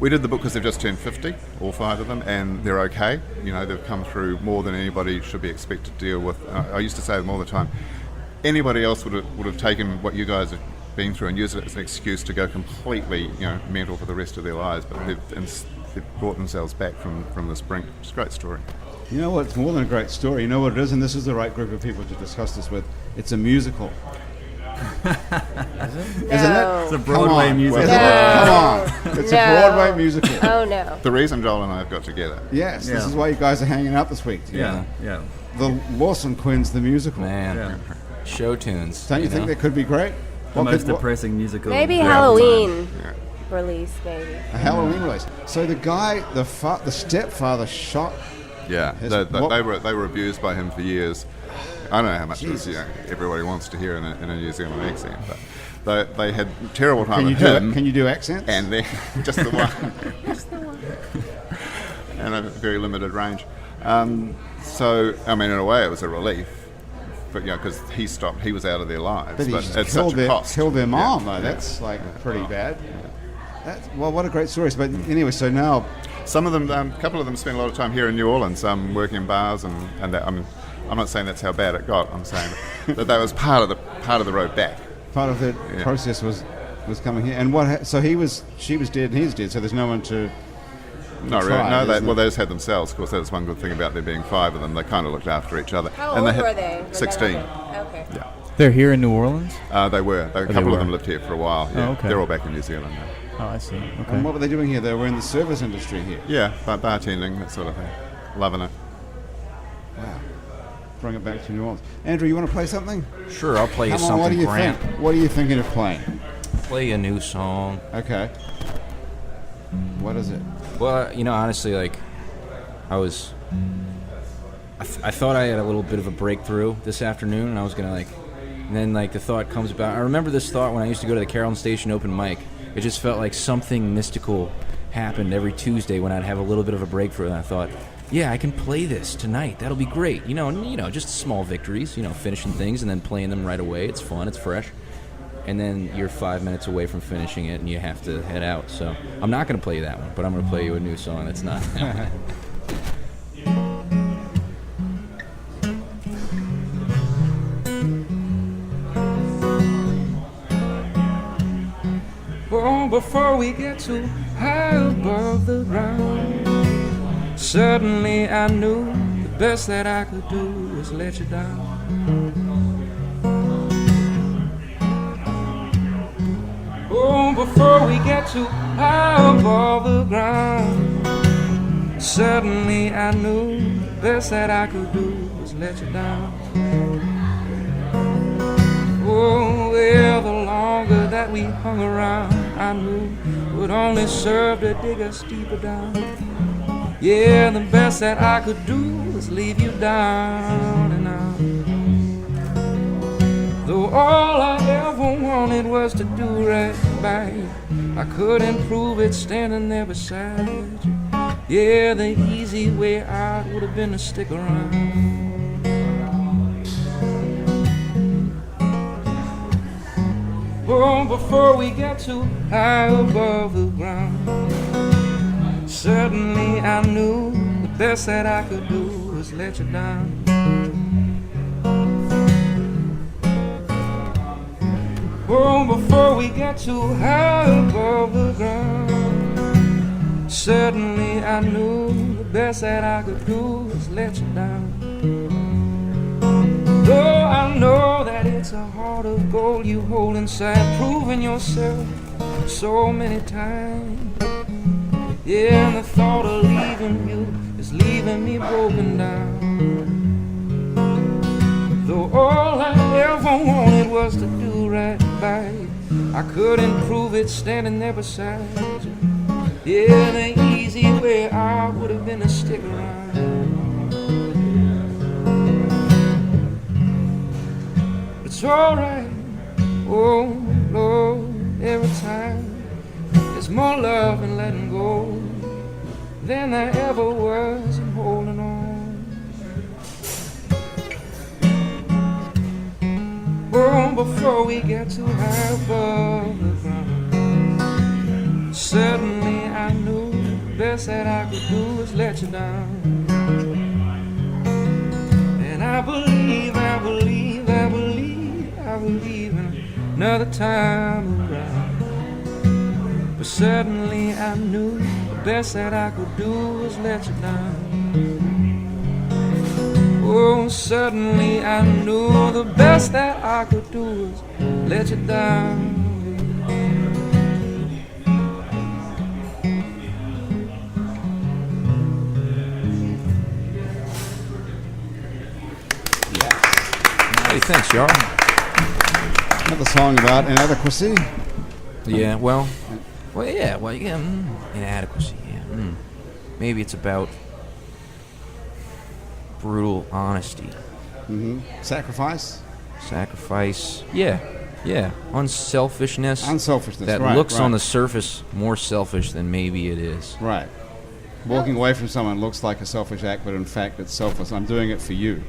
we did the book because they've just turned 50, all 5 of them, and they're okay. They've come through more than anybody should be expected to deal with. I used to say to them all the time, anybody else would have taken what you guys have been through and used it as an excuse to go completely, mental for the rest of their lives. But they've brought themselves back from this brink. It's a great story. You know what? It's more than a great story. You know what it is, and this is the right group of people to discuss this with. It's a musical. Isn't it? It's a Broadway musical. Isn't it? Come on. It's a No. Broadway musical. Oh no. The reason Joel and I have got together. Yes, this Yeah. is why you guys are hanging out this week together. Yeah. The Lawson Quins, the musical. Man, Yeah. show tunes. Don't you think know? that could be great? The most what- depressing musical. Maybe of all Halloween Yeah. release, maybe. A Halloween release. So the guy, the stepfather shot. Yeah, His- they were abused by him for years. I don't know how much this, everybody wants to hear in a New Zealand accent, but they had terrible time Can you with do him. it? Can you do accents? And then just the one, and a very limited range. So I mean, in a way, it was a relief, but because he stopped, he was out of their lives. but he But just it's killed such a cost. killed their mom. Yeah. Though. That's like pretty bad. Well, what a great story. But anyway, so now Some of them, a couple of them, spent a lot of time here in New Orleans, working in bars, and that. I'm not saying that's how bad it got. I'm saying that was part of the road back. part of the process was coming here. And so she was dead and he's dead. So there's no one to. Not try, really. No, isn't they it? just had themselves. Of course, that's one good thing about there being 5 of them. They kind of looked after each other. How and old had were they? 16. Okay. Yeah. They're here in New Orleans? They were. A couple of them lived here for a while. Yeah. Oh, okay. They're all back in New Zealand now. Oh, I see. Okay. And what were they doing here? They were in the service industry here. Yeah, bartending, that sort of thing. Loving it. Wow. Bring it back to New Orleans. Andrew, you want to play something? Sure, I'll play you Come on, something, what do you Grant. think? What are you thinking of playing? Play a new song. Okay. What is it? Well, honestly, like, I was I thought I had a little bit of a breakthrough this afternoon, and I was gonna and then the thought comes about. I remember this thought when I used to go to the Carrollton Station open mic. It just felt like something mystical happened every Tuesday when I'd have a little bit of a breakthrough, and I thought, yeah, I can play this tonight. That'll be great. Just small victories. Finishing things and then playing them right away. It's fun. It's fresh. And then you're 5 minutes away from finishing it, and you have to head out. So I'm not going to play you that one, but I'm going to play you a new song that's not that one. Oh, before we get too high above the ground, suddenly I knew the best that I could do was let you down. Oh, before we get too high above the ground, suddenly I knew the best that I could do was let you down. Oh, well, the longer that we hung around, I knew would only serve to dig us deeper down. Yeah, the best that I could do was leave you down and out. Though all I ever wanted was to do right by you, I couldn't prove it standing there beside you. Yeah, the easy way out would have been to stick around. Oh, before we get too high above the ground, suddenly I knew the best that I could do was let you down. Oh, before we get too high above the ground, suddenly I knew the best that I could do was let you down. Though I know that it's a heart of gold you hold inside, proving yourself so many times. Yeah, and the thought of leaving you is leaving me broken down. Though all I ever wanted was to do right by you, I couldn't prove it standing there beside you. Yeah, the easy way out would have been to stick around. It's alright, oh Lord, every time there's more love in letting go than there ever was in holding on. Oh, before we get too high above the ground, suddenly I knew the best that I could do was let you down. And I believe in another time around. But suddenly I knew the best that I could do was let you down. Oh, suddenly I knew the best that I could do was let you down. Hey, thanks, y'all. Another song about inadequacy. Yeah, inadequacy. Yeah, maybe it's about brutal honesty. Mm-hmm. Sacrifice. Yeah. Unselfishness. That right, looks right. on the surface more selfish than maybe it is. Right. Walking away from someone looks like a selfish act, but in fact it's selfless. I'm doing it for you.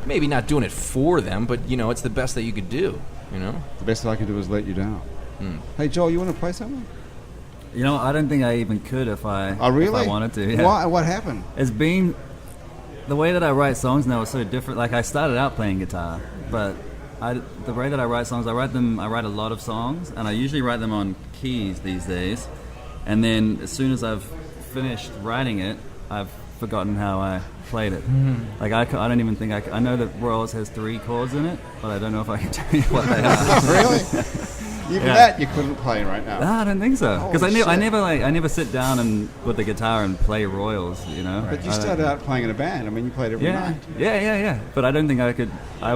Maybe not doing it for them, but it's the best that you could do. The best that I can do is let you down. Hey, Joel, you want to play something? I don't think I even could if I wanted to. Yeah. Why? What happened? It's been the way that I write songs now is so different. Like I started out playing guitar, but the way that I write songs, I write a lot of songs, and I usually write them on keys these days. And then as soon as I've finished writing it, I've forgotten how I played it. Like I don't even think I know that Royals has 3 chords in it, but I don't know if I can tell you what they are. Really? Even that you couldn't play right now. No, I don't think so. Because I Holy never sit down and with the guitar and play Royals. But you started out playing in a band. I mean, you played every night. Yeah. But I don't think I could. I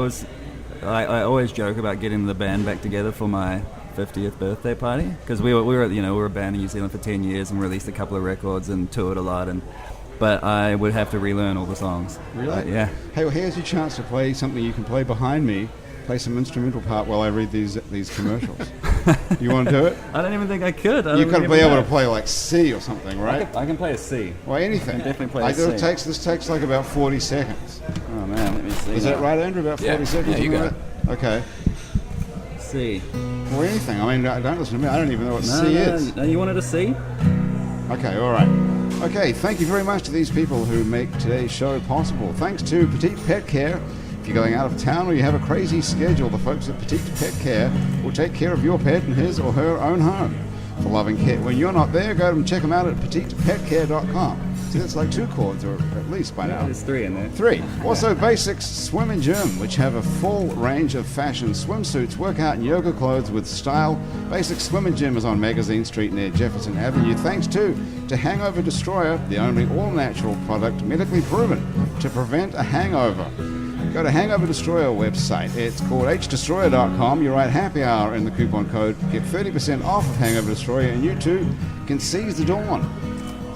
always joke about getting the band back together for my 50th birthday party, because we were a band in New Zealand for 10 years and released a couple of records and toured a lot, and but I would have to relearn all the songs. Really? Yeah. Hey, well, here's your chance to play something you can play behind me. Play some instrumental part while I read these commercials. You want to do it? I don't even think I could. You could be able to play like C or something, right? I can play a C. Well, anything. I can definitely play a C. This takes like about 40 seconds. Oh man, let me see. Is that right, Andrew? About 40 seconds? Yeah, you got it. Okay. C. Or anything. I mean, don't listen to me. I don't even know what C is. No, you wanted a C? Okay, all right. Okay, thank you very much to these people who make today's show possible. Thanks to Petite Pet Care. If you're going out of town or you have a crazy schedule, the folks at Petite Pet Care will take care of your pet in his or her own home. For loving care. When you're not there, go and check them out at petitepetcare.com. See, that's like 2 chords, or at least by now. There's 3 in there. 3. Also, Basics Swim and Gym, which have a full range of fashion swimsuits, workout and yoga clothes with style. Basics Swim and Gym is on Magazine Street near Jefferson Avenue. Thanks to Hangover Destroyer, the only all-natural product medically proven to prevent a hangover. Go to Hangover Destroyer website. It's called hdestroyer.com. You write happy hour in the coupon code. Get 30% off of Hangover Destroyer, and you too can seize the dawn.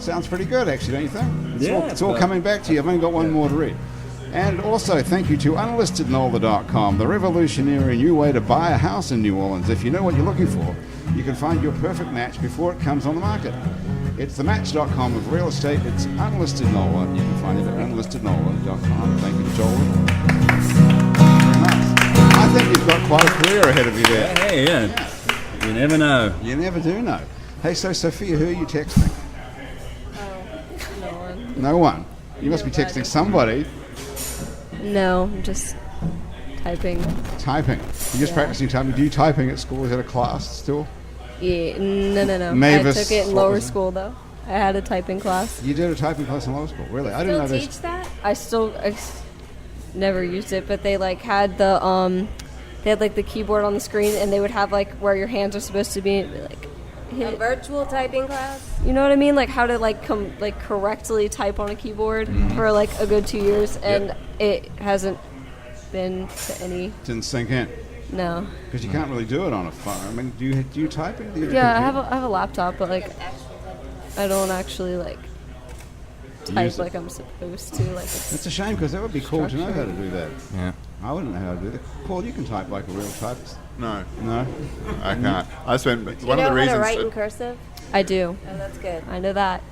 Sounds pretty good, actually, don't you think? It's all coming back to you. I've only got one more to read. And also, thank you to unlistednolde.com, the revolutionary new way to buy a house in New Orleans. If you know what you're looking for, you can find your perfect match before it comes on the market. It's the match.com of real estate. It's unlisted NOLA. You can find it at unlistednola.com. Thank you, Joel. Very nice. I think you've got quite a career ahead of you there. Hey, yeah. You never know. You never do know. Hey, so Sophia, who are you texting? No one. No one. You must be texting somebody. No, I'm just typing. Typing. You're just practicing typing. Do you typing at school? Is that a class still? Yeah, no. Mavis, I took it in lower school though. I had a typing class. You did a typing class in lower school, really? I didn't know Still this. teach that? I never used it, but they like had the they had like the keyboard on the screen, and they would have like where your hands are supposed to be, like A hit. virtual typing class? You know what I mean? Like how to like correctly type on a keyboard for like a good 2 years, and it hasn't been to any. Didn't sink in. No. Because you can't really do it on a phone. I mean, do you type it? Do you Yeah, I computer? have a laptop, but like I don't actually like type Use it. like I'm supposed to. Like It's a shame because that would be cool to know how to do that. Yeah. I wouldn't know how to do that. Paul, you can type like a real typist. No, No? I can't. I spent Do you one know of the how to reasons. write in cursive? I do. Oh, that's good. I know that.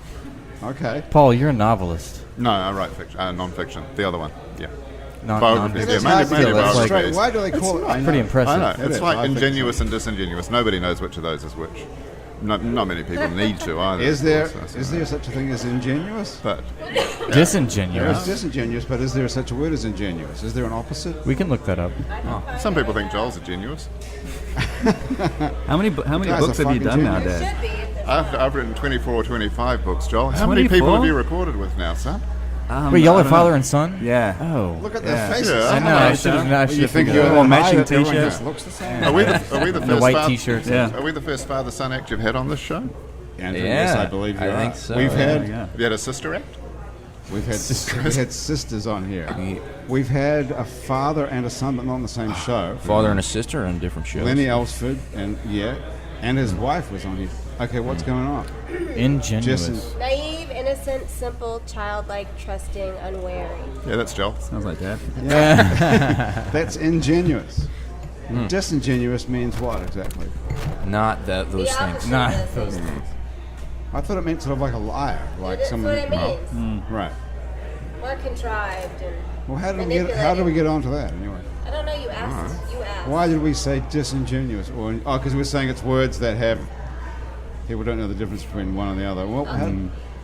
Okay. Paul, you're a novelist. No, I write fiction, non-fiction. The other one, yeah. Not Biographies, It is yeah, hard to mainly get that straight. biographies. Why do they call it? I know. pretty impressive. I know. It It's is. like I think ingenuous so. and disingenuous. Nobody knows which of those is which. Not many people need to either. Is there of course, is there such a thing as ingenuous? But There Disingenuous. is disingenuous, but is there such a word as ingenuous? Is there an opposite? We can look that up. some people think Joel's ingenuous. How many books Guys have are you fucking done now, genius. Dad? I've written 24 or 25 books, Joel. How many 24? people have you recorded with now, son? Wait, y'all I are don't father know. and son? Yeah. Oh. Look at their Yeah. faces. Yeah. I know. I should have. I You should have think figured you're it out. Or high matching that everyone t-shirts. just looks the same. Are we the The first white father- t-shirts. Yeah. Are we the first father-son act you've had on this show? Andrew, Yeah, yes, I believe you I are. think so, We've yeah. had Yeah. Have you had a sister act? we've had sisters on here. We've had a father and a son, but not on the same show. Father and a sister on different shows. Lenny Elsford and his wife was on here. Okay, what's going on? Ingenuous. Just Naive, innocent, simple, childlike, trusting, unwary. Yeah, that's Joel. Sounds like Dad. that's ingenuous. Disingenuous means what exactly? Not that those The things. opposite Not of those things. I thought it meant sort of like a liar, like That's someone. what it means. Right. More contrived and Well, how did we get onto that anyway? I don't know. You asked. You asked. Why did we say disingenuous? Or because we're saying it's words that have people don't know the difference between one and the other. Well,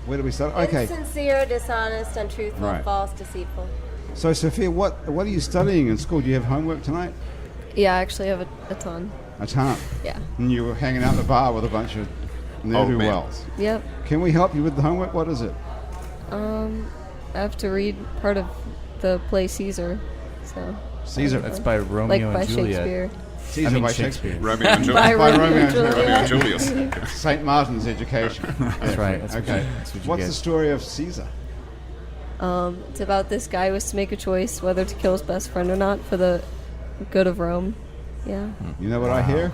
where did we start? Okay. Insincere, dishonest, untruthful, Right. false, deceitful. So Sophia, what are you studying in school? Do you have homework tonight? Yeah, I actually have a ton. A ton. Yeah. And you were hanging out in the bar with a bunch of ne'er-do-wells. Yep. Can we help you with the homework? What is it? I have to read part of the play Caesar. So Caesar. That's by Romeo like and by Juliet. Shakespeare. Caesar I mean by Shakespeare. Romeo and By Julius. Romeo and Romeo and Romeo Juliet. and Julius. St. Martin's education. That's right. That's Okay. That's what you What's get. the story of Caesar? It's about this guy who has to make a choice whether to kill his best friend or not for the good of Rome. Yeah. You know what I hear?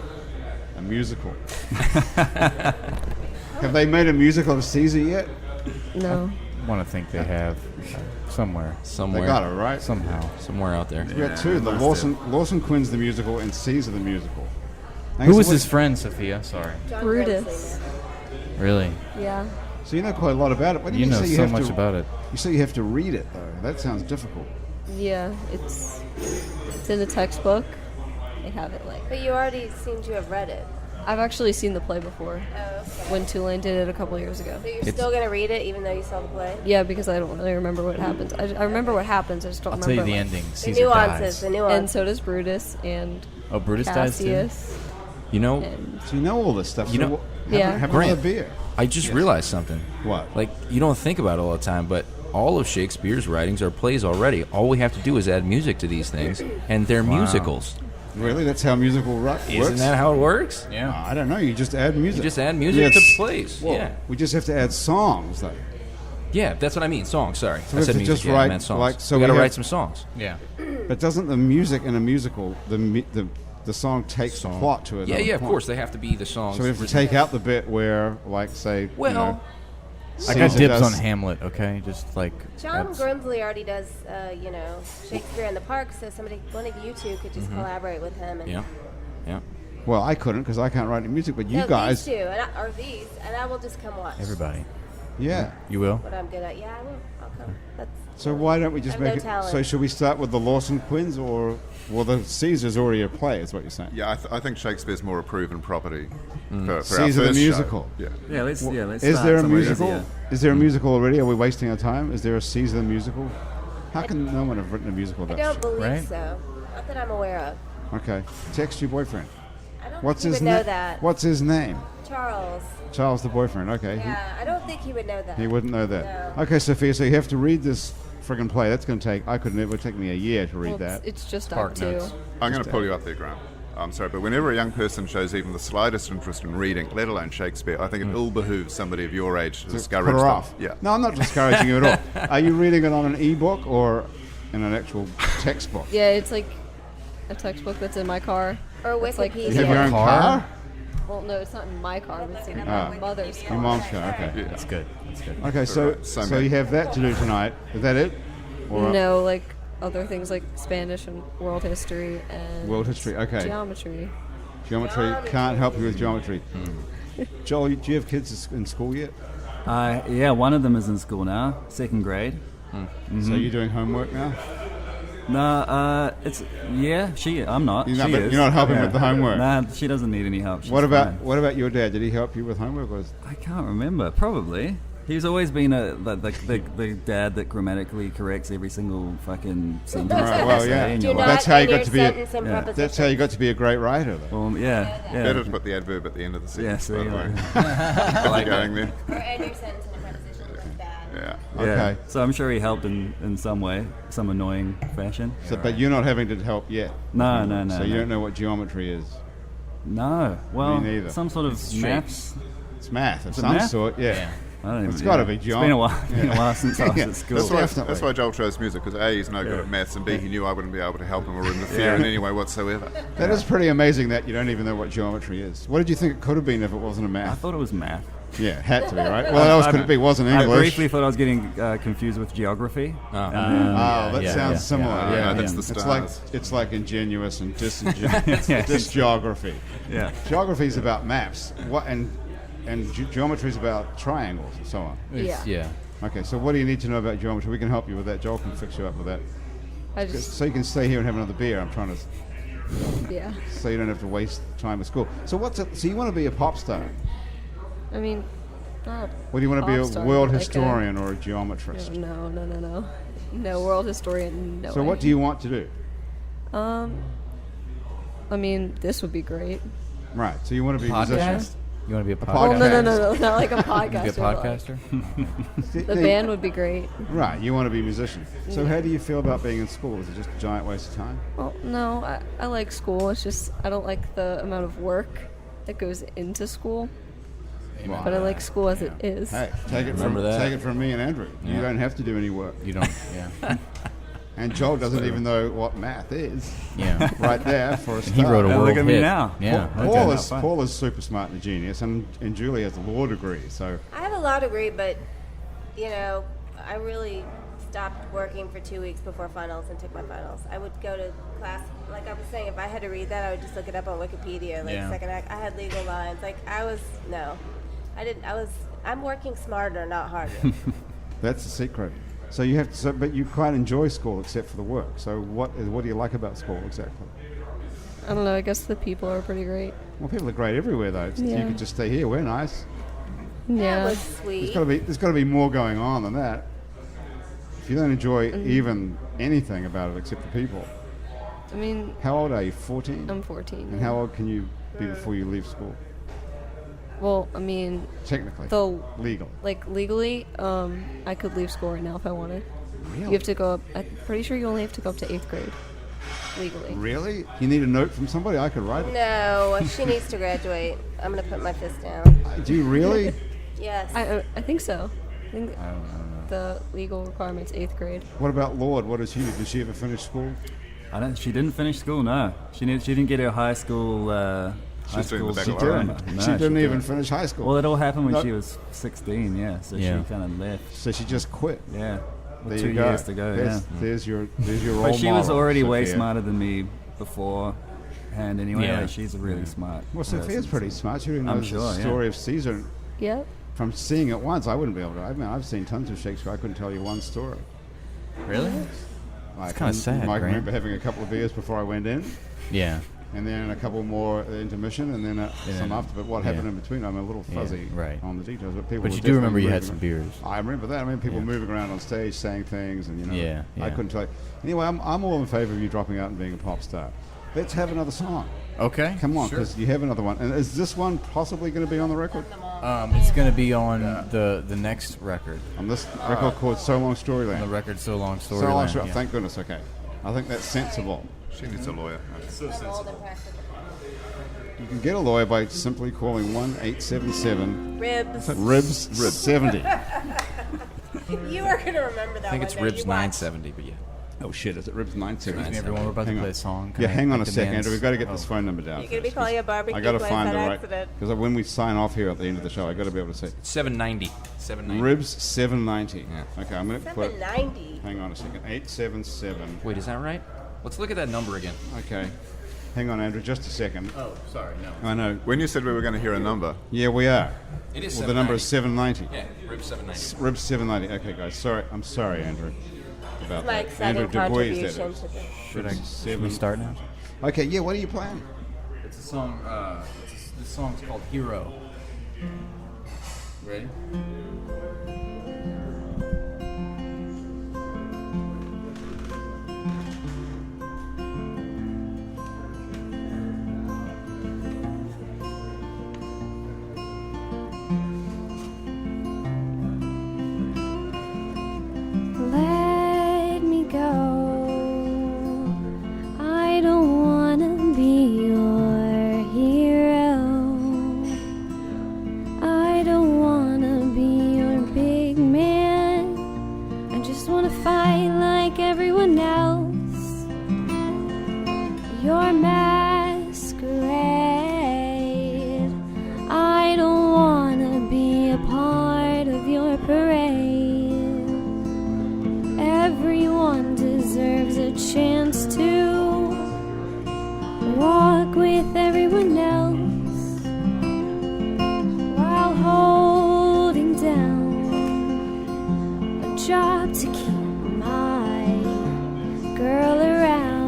A musical. Have they made a musical of Caesar yet? No. want to think they have somewhere. Somewhere. They got it, right? Somehow. Somewhere out there. We got two, the Lawson Quinn's the musical and Caesar the musical. Who was his friend, Sophia? Sorry. John Brutus. Grimsley. Really? Yeah. So you know quite a lot about it. What do You you know say you so have much to, about it. You say you have to read it, though. That sounds difficult. Yeah, it's in the textbook. They have it like. But you already seem to have read it. I've actually seen the play before Oh, okay. when Tulane did it a couple years ago. So you're still going to read it even though you saw the play? Yeah, because I don't really remember what happens. I remember what happens. I just don't I'll tell you remember. the ending. The Caesar nuances, dies. the And nuances. so does Brutus and Oh, Brutus dies too? Cassius. You know, And So you know all this stuff. You so know- Yeah. have Grant. another beer. I just realized something. What? Like, you don't think about it all the time, but all of Shakespeare's writings are plays already. All we have to do is add music to these things, and they're musicals. Really? That's how musical works? Isn't that how it works? Yeah. I don't know. You just add music. You just add music Yes. to plays. Well, Yeah. we just have to add songs, though. Yeah, that's what I mean. Songs, sorry. So we I have said to music, just yeah, I write, meant songs. like, so we we gotta have- write some songs. Yeah. But doesn't the music in a musical, the song takes the plot to it? Yeah, yeah, of course. They have to be the songs. So we have to written- take out the bit where, like, say, Well, I got Caesar dibs does- on Hamlet, okay? Just like. John that's- Grimsley already does, Shakespeare in the Park, so one of you two could just collaborate with him. And yeah, yeah. Well, I couldn't because I can't write any music, but you No, guys, these two, and I will just come watch. Everybody. yeah. You will? What I'm good at. Yeah, I will. I'll come. That's So why don't we just I have make no it? talent. So should we start with the Lawson Quinns, or well, the Caesar's already a play, is what you're saying? Yeah, I think Shakespeare's more a proven property for our Caesar the first musical. show. Yeah. Yeah, let's Is start there a somewhere musical? easier. Is there a musical already? Are we wasting our time? Is there a Caesar the musical? How can no one have written a musical I about don't shit? believe right? so. Not that I'm aware of. Okay, text your boyfriend. I don't What's think his he would know name? that. What's his name? Charles. Charles the boyfriend. Okay, Yeah, I don't think he would know that. he wouldn't know that. No. Okay, Sophia. So you have to read this friggin' play. That's going to take. It would take me a year to read well, that. it's just Park Act 2. notes. I'm going to pull you up there, Grant. I'm sorry, but whenever a young person shows even the slightest interest in reading, let alone Shakespeare, I think it ill behooves somebody of your age to discourage Put her them. off. Yeah. No, I'm not discouraging you at all. Are you reading it on an e-book or in an actual textbook? Yeah, it's like a textbook that's in my car. Or It's like- Wikipedia. You have your own car? Well, no, it's not in my car, but it's in Ah. my mother's car. Your mom's car. Okay. Yeah. That's good. That's good. Okay, so Alright, so so many. you have that to do tonight. Is that it? Or No, like other things like Spanish and world history and World history. Okay. geometry. Geometry can't help you with geometry. Joel, do you have kids in school yet? Yeah, one of them is in school now, second grade. So you're doing homework now? No, I'm not. You're not, She but is. you're not helping Yeah. with the homework. Nah, she doesn't need any help. She's What about fine. your dad? Did he help you with homework? Or is, I can't remember. Probably. He's always been the dad that grammatically corrects every single fucking sentence. Right, that well, you say yeah. in Do your not life. That's how you end got your to be a- sentence in Yeah. preposition. that's how you got to be a great writer, though. Well, yeah. Better to put the adverb at the end of the Yeah, sentence, so by the you way. know. I like Going that. there. Or end your sentence in a preposition. It's bad. Yeah. Yeah. Okay. So I'm sure he helped in some way, some annoying fashion. So, but you're not having to help yet. No. So you don't know what geometry is. No. Well, neither. some sort of maths. It's math of it some math? sort. Yeah. I don't It's even, gotta be John. It's been a while. It's been a while since I was Yeah. at school. Definitely. That's why Joel chose music, because A, he's no good at maths, and B, he knew I wouldn't be able to help him or interfere in any way whatsoever. That is pretty amazing that you don't even know what geometry is. What did you think it could have been if it wasn't a I math? thought it was math. Yeah, it had to be, right? Well, what else could it be? Wasn't I English. briefly thought I was getting confused with geography. Oh, that sounds similar. yeah. Yeah, That's the it's like ingenuous and disgeography. Yeah. Geography is about maps. And geometry is about triangles and so on. Yeah. Okay, so what do you need to know about geometry? We can help you with that. Joel can fix you up with that. I just, So you can stay here and have another beer. I'm trying to, yeah. so you don't have to waste time at school. So so you want to be a pop star? I mean, not Or do you want to be pop a star, world but historian or a geometrist? No. No, world historian, no. So way. what do you want to do? I mean, this would be great. Right, so you want to be a musician. Podcast? You want to be a podcast. podcaster? No, not like a podcast. Be a podcaster? The band would be great. Right, you want to be a musician. So how do you feel about being in school? Is it just a giant waste of time? Well, no, I like school. It's just I don't like the amount of work that goes into school. Well, But I like school as it is. Hey, take it Remember that. Take it from me and Andrew. You Yeah. don't have to do any work. You don't, yeah. And Joel doesn't even know what math is. Yeah. Right there for a start. He wrote a Yeah, world look at me hit. now. Yeah. Paul is super smart and a genius, and Julie has a law degree. So I have a law degree, but I really stopped working for 2 weeks before finals and took my finals. I would go to class, like I was saying, if I had to read that, I would just look it up on Wikipedia, like second act. I had legal lines. Like I'm working smarter, not harder. That's the secret. So you have to, but you quite enjoy school except for the work. So what do you like about school exactly? I don't know. I guess the people are pretty great. Well, people are great everywhere though. You could just stay here. We're nice. Yeah. That was sweet. There's got to be more going on than that. If you don't enjoy even anything about it except the people. I mean, How old are you? 14? I'm 14. And how old can you be before you leave school? Well, I mean, Technically. Legal. like legally, I could leave school right now if I wanted. Really? You have to go up. I'm pretty sure you only have to go up to 8th grade legally. Really? You need a note from somebody? I could write it. No, she needs to graduate. I'm going to put my fist down. Do you really? Yes. I think so. I think the legal requirement's 8th grade. What about Lorde? What is she? Did she ever finish school? She didn't finish school. No, she didn't get her high school. She's doing the She baccalaureate. didn't. No, she didn't even didn't. finish high school. Well, it all happened when No. she was 16. Yeah, so Yeah. she kind of left. So she just quit. Yeah, There with 2 you go. years to go. There's your role But she was model, already way Sophia. smarter than me beforehand. Anyway, Yeah. like, she's a really smart. Well, Sophia's person. pretty smart. She already I'm knows sure, the yeah. story of Caesar. Yep. From seeing it once, I wouldn't be able to. I mean, I've seen tons of Shakespeare. I couldn't tell you one story. Really? Like, kinda sad, I Grant. remember having a couple of beers before I went in, Yeah. and then a couple more at intermission, and then some then- after. But what happened in between, I'm a little Yeah, fuzzy right. on the details. But people. But were you do remember definitely you had moving some beers. I remember that. I mean, people Yeah. moving around on stage, saying things, and Yeah, I yeah. couldn't tell you. Anyway, I'm all in favour of you dropping out and being a pop star. Let's have another song. Okay. Come on, sure. because you have another one. And is this one possibly going to be on the record? It's going to be on the next record. On this record called So Long Storyland. The record So Long Storyland. So Long Storyland. yeah. Thank goodness. Okay, I think that's sensible. She needs a lawyer. You can get a lawyer by simply calling 1-877 Ribs. Ribs 70. You are going to remember that I think one it's day. Ribs You watch. 970, but yeah. Oh shit! Is it Ribs 970? Excuse me, everyone. We're about Hang to on. play a song. Can Yeah, I hang on a make second, demands? Andrew. We've got to get this Oh. phone number down. You're going to be calling a barbecue I got to place find on the right accident. because when we sign off here at the end of the show, I got to be able to say 790. 790. Ribs 790. Yeah. Okay, I'm going to put. 790. Hang on a second. 877. Wait, is that right? Let's look at that number again. Okay. Hang on, Andrew, just a second. Oh, sorry, no. I know. When you said we were going to hear a number, Yeah, we are. It is Well, the number is 790. Yeah, Ribs 790. Ribs 790. Okay, guys. Sorry. I'm sorry, Andrew. About My that. exciting Andrew DuBuys did contribution it. to the... Should Seven. we start now? Okay, yeah, what are you playing? It's a song. This song's called Hero. Ready? Let me go. I don't wanna be your hero. I don't wanna be your big man. I just wanna fight like everyone else. Your masquerade. I don't wanna be a part of your parade. Everyone deserves a chance to walk with everyone else while holding down a job to keep my girl around.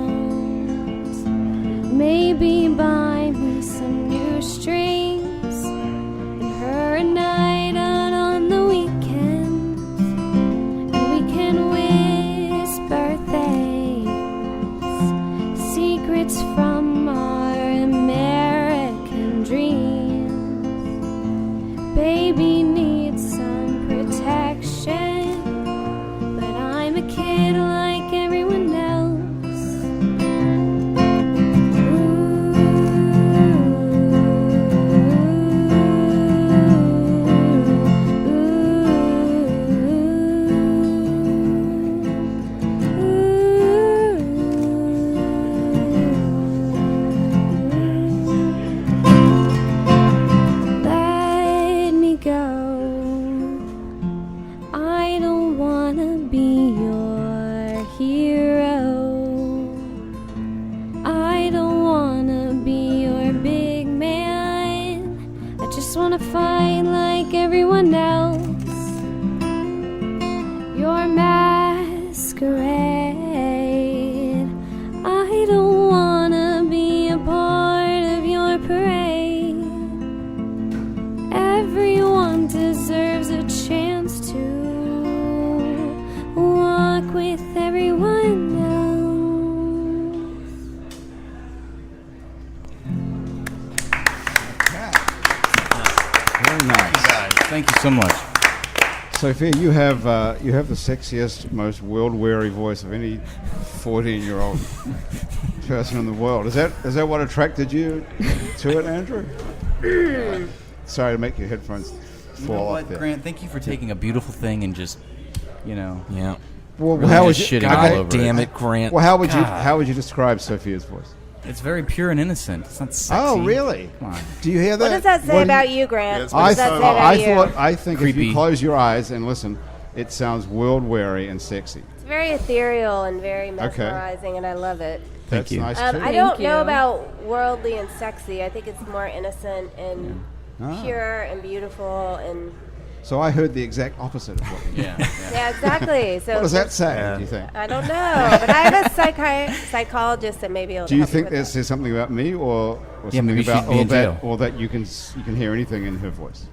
Maybe buy me some new strings and her a night out on the weekend. We can whisper things, secrets from our American dreams. Baby needs some protection, but I'm a kid like everyone else. Ooh. Nice. Thank you so much. Sophia, you have the sexiest, most world-weary voice of any 14-year-old person in the world. Is that what attracted you to it, Andrew? Sorry to make your headphones fall off there. Grant, thank you for taking a beautiful thing and just, Yeah. Well, really how would just you, shitting all okay. over Damn it, Grant. Well, how would you describe Sophia's voice? It's very pure and innocent. It's not sexy. Oh, really? Come on. Do you hear that? What does that say about you, Grant? Yeah, it's What does that say about you? I think if Creepy. you close your eyes and listen, it sounds world-weary and sexy. It's very ethereal and very mesmerizing, and I love it. That's you. nice too. I don't Thank know you. about worldly and sexy. I think it's more innocent and pure and beautiful and So I heard the exact opposite of what you Yeah. yeah, exactly. So What does that say, do you think? I don't know, but I have a psychologist that may be able to Do you help think with that that. says something about me, or Yeah, something maybe about she'd be in jail. or that you can hear anything in her voice?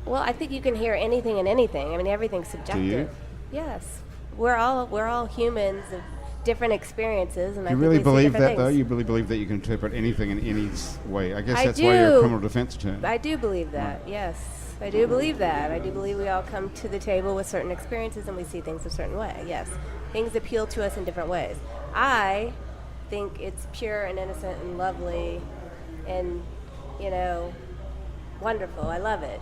Well, I think you can hear anything and anything. I mean, everything's subjective. you? Yes, we're all humans of different experiences, and I You think really we see believe different that, though? things. You really believe that you can interpret anything in any way? I guess I that's why you're a do. criminal defense attorney. I do believe that. Yes, I do believe that. I do believe we all come to the table with certain experiences, and we see things a certain way. Yes, things appeal to us in different ways. I think it's pure and innocent and lovely, and wonderful. I love it.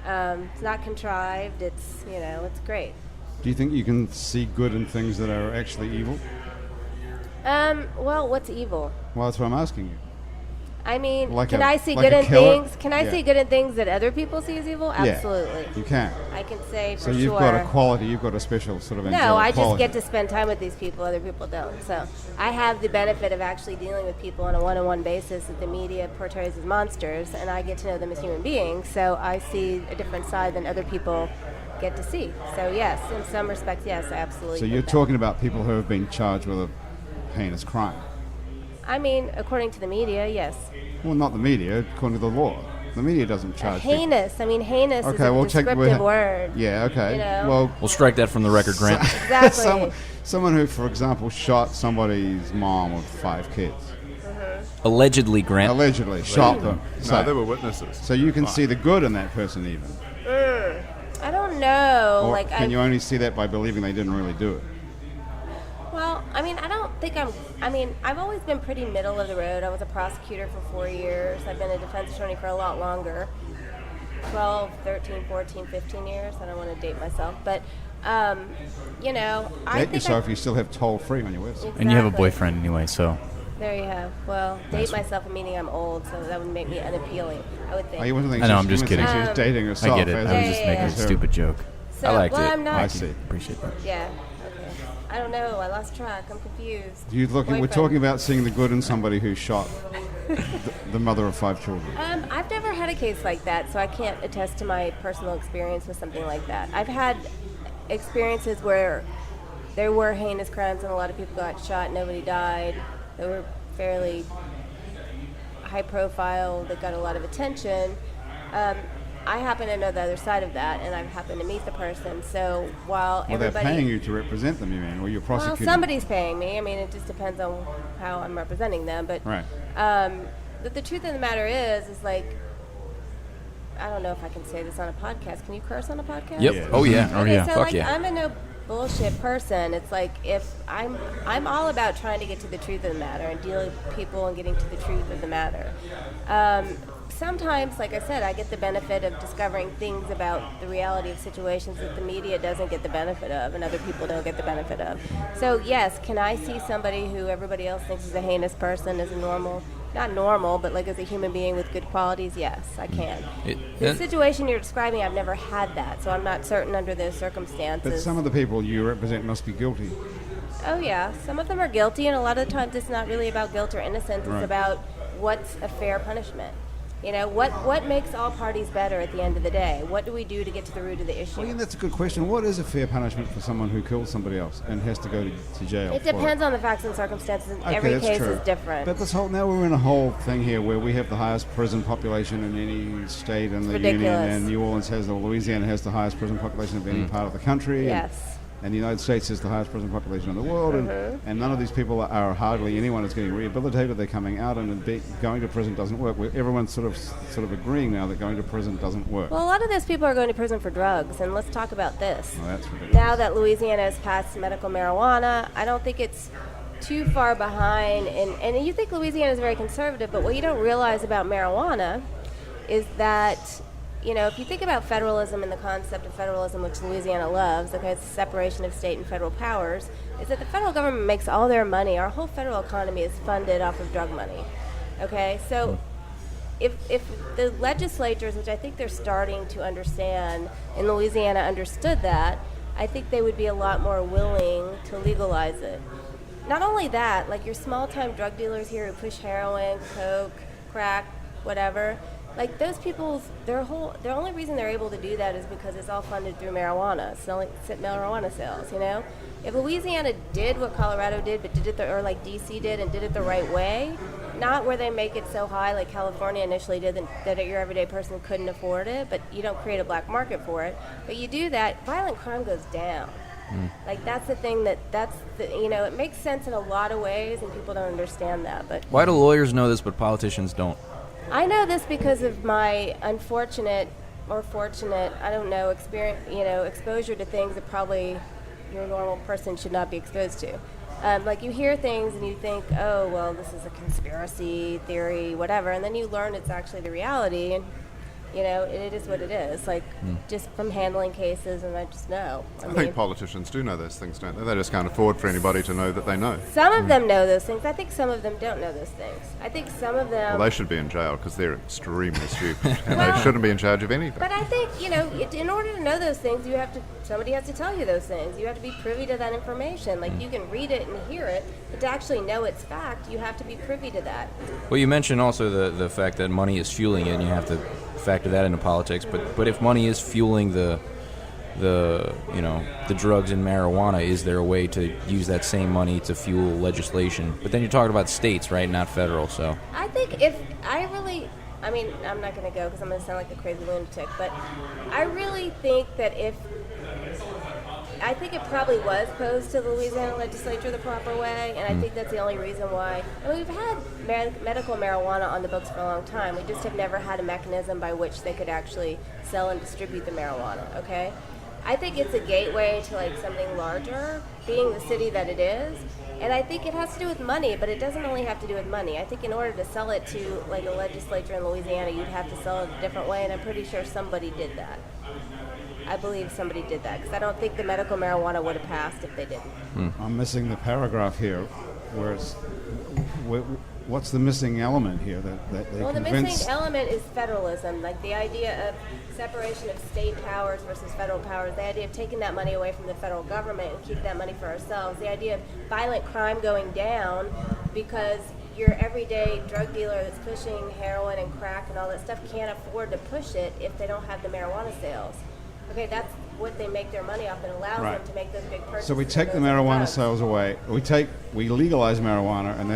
It's not contrived. It's it's great. Do you think you can see good in things that are actually evil? Well, what's evil? Well, that's what I'm asking you. I mean, Like can a- I see like good a in killer? things? Can I Yeah. see good in things that other people see as evil? Absolutely. Yeah, you can. I can say for So sure. you've got a quality, you've got a special sort of angelic No, I just quality. get to spend time with these people. Other people don't. So I have the benefit of actually dealing with people on a one-on-one basis that the media portrays as monsters, and I get to know them as human beings. So I see a different side than other people get to see. So yes, in some respects, yes, I absolutely. So think you're that. talking about people who have been charged with a heinous crime. I mean, according to the media, yes. Well, not the media, according to the law. The media doesn't charge people. Heinous. I mean, heinous is Okay, a well, descriptive word. Yeah, okay. You know? Well, We'll strike that from the record, Grant. Exactly. someone who, for example, shot somebody's mom with 5 kids. Allegedly, Grant. Allegedly, shot them. No, they were witnesses. So you can see the good in that person even. I don't know. Or like, can you only see that by believing they didn't really do it? Well, I mean, I've always been pretty middle of the road. I was a prosecutor for 4 years. I've been a defense attorney for a lot longer. 12, 13, 14, 15 years. I don't want to date myself. But, I Date think yourself, you still have toll-free on your website. And you have a Exactly. boyfriend anyway, so. There you have. Well, date myself, meaning I'm old, so that would make me unappealing, I would think. Oh, you wasn't thinking I know, she- I'm you just weren't thinking kidding. She was dating herself. I get it. as I a- was just making a as her- stupid joke. So, I liked well, it. I'm not. I see. Appreciate that. Yeah. Okay. I don't know. I lost track. I'm confused. We're Boyfriend. talking about seeing the good in somebody who shot the mother of 5 children. I've never had a case like that, so I can't attest to my personal experience with something like that. I've had experiences where there were heinous crimes and a lot of people got shot, nobody died. They were fairly high profile, that got a lot of attention. I happen to know the other side of that, and I've happened to meet the person. So while Well, they're everybody, paying you to represent them, you mean, or you're well, prosecuting? somebody's paying me. I mean, it just depends on how I'm representing them. But Right. but the truth of the matter is like, I don't know if I can say this on a podcast. Can you curse on a podcast? Yep. Yeah. Oh, yeah. Oh, Okay, yeah. so Fuck like yeah. I'm a no bullshit person. It's like if I'm all about trying to get to the truth of the matter and dealing with people and getting to the truth of the matter. Sometimes, like I said, I get the benefit of discovering things about the reality of situations that the media doesn't get the benefit of and other people don't get the benefit of. So yes, can I see somebody who everybody else thinks is a heinous person as a normal, not normal, but like as a human being with good qualities? Yes, I can. The situation you're describing, I've never had that, so I'm not certain under those circumstances. But some of the people you represent must be guilty. Oh yeah, some of them are guilty, and a lot of the times it's not really about guilt or innocence. It's Right. about what's a fair punishment. You know, what makes all parties better at the end of the day? What do we do to get to the root of the issue? Well, yeah, that's a good question. What is a fair punishment for someone who kills somebody else and has to go to jail? It depends on the facts and circumstances, and Okay, every that's case true. is different. But now we're in a whole thing here where we have the highest prison population in any state in the union, ridiculous. and New Orleans Louisiana has the highest prison population of any part of the country. Yes. and the United States is the highest prison population in the world, and none of these people are hardly anyone is getting rehabilitated. They're coming out, and going to prison doesn't work. Everyone's sort of agreeing now that going to prison doesn't work. Well, a lot of those people are going to prison for drugs, and let's talk about this. Well, that's ridiculous. Now that Louisiana has passed medical marijuana, I don't think it's too far behind. And you think Louisiana is very conservative, but what you don't realize about marijuana is that, if you think about federalism and the concept of federalism, which Louisiana loves, okay, it's the separation of state and federal powers, is that the federal government makes all their money. Our whole federal economy is funded off of drug money, okay? So if the legislatures, which I think they're starting to understand, in Louisiana understood that, I think they would be a lot more willing to legalize it. Not only that, like your small-time drug dealers here who push heroin, coke, crack, whatever, like those people, their only reason they're able to do that is because it's all funded through marijuana, marijuana sales, If Louisiana did what Colorado did, but did it, or like DC did and did it the right way, not where they make it so high like California initially did that your everyday person couldn't afford it, but you don't create a black market for it, but you do that, violent crime goes down. Like that's the thing it makes sense in a lot of ways, and people don't understand that. But why do lawyers know this, but politicians don't? I know this because of my unfortunate or fortunate, I don't know, experience, exposure to things that probably your normal person should not be exposed to. Like you hear things and you think, oh, well, this is a conspiracy theory, whatever, and then you learn it's actually the reality, and it is what it is, like just from handling cases, and I just know. I think politicians do know those things, don't they? They just can't afford for anybody to know that they know. Some of them know those things. I think some of them don't know those things. I think some of them... Well, they should be in jail because they're extremely stupid, and they shouldn't be in charge of anything. But I think, in order to know those things, somebody has to tell you those things. You have to be privy to that information. Like, you can read it and hear it, but to actually know it's fact, you have to be privy to that. Well, you mentioned also the fact that money is fueling it, and you have to factor that into politics. But if money is fueling the drugs and marijuana, is there a way to use that same money to fuel legislation? But then you're talking about states, right, not federal. So I think I'm not going to go because I'm going to sound like a crazy lunatic, but I really think that I think it probably was posed to the Louisiana legislature the proper way, and I think that's the only reason why. And we've had medical marijuana on the books for a long time. We just have never had a mechanism by which they could actually sell and distribute the marijuana, okay? I think it's a gateway to like something larger, being the city that it is. And I think it has to do with money, but it doesn't only have to do with money. I think in order to sell it to like a legislature in Louisiana, you'd have to sell it a different way, and I'm pretty sure somebody did that. I believe somebody did that, because I don't think the medical marijuana would have passed if they didn't. I'm missing the paragraph here, where it's... What's the missing element here that they Well, the convince... missing element is federalism, like the idea of separation of state powers versus federal powers, the idea of taking that money away from the federal government and keeping that money for ourselves, the idea of violent crime going down because your everyday drug dealer that's pushing heroin and crack and all that stuff can't afford to push it if they don't have the marijuana sales. Okay, that's what they make their money off, and allows them to make those big purchases. So we take the marijuana sales away. We legalize marijuana, and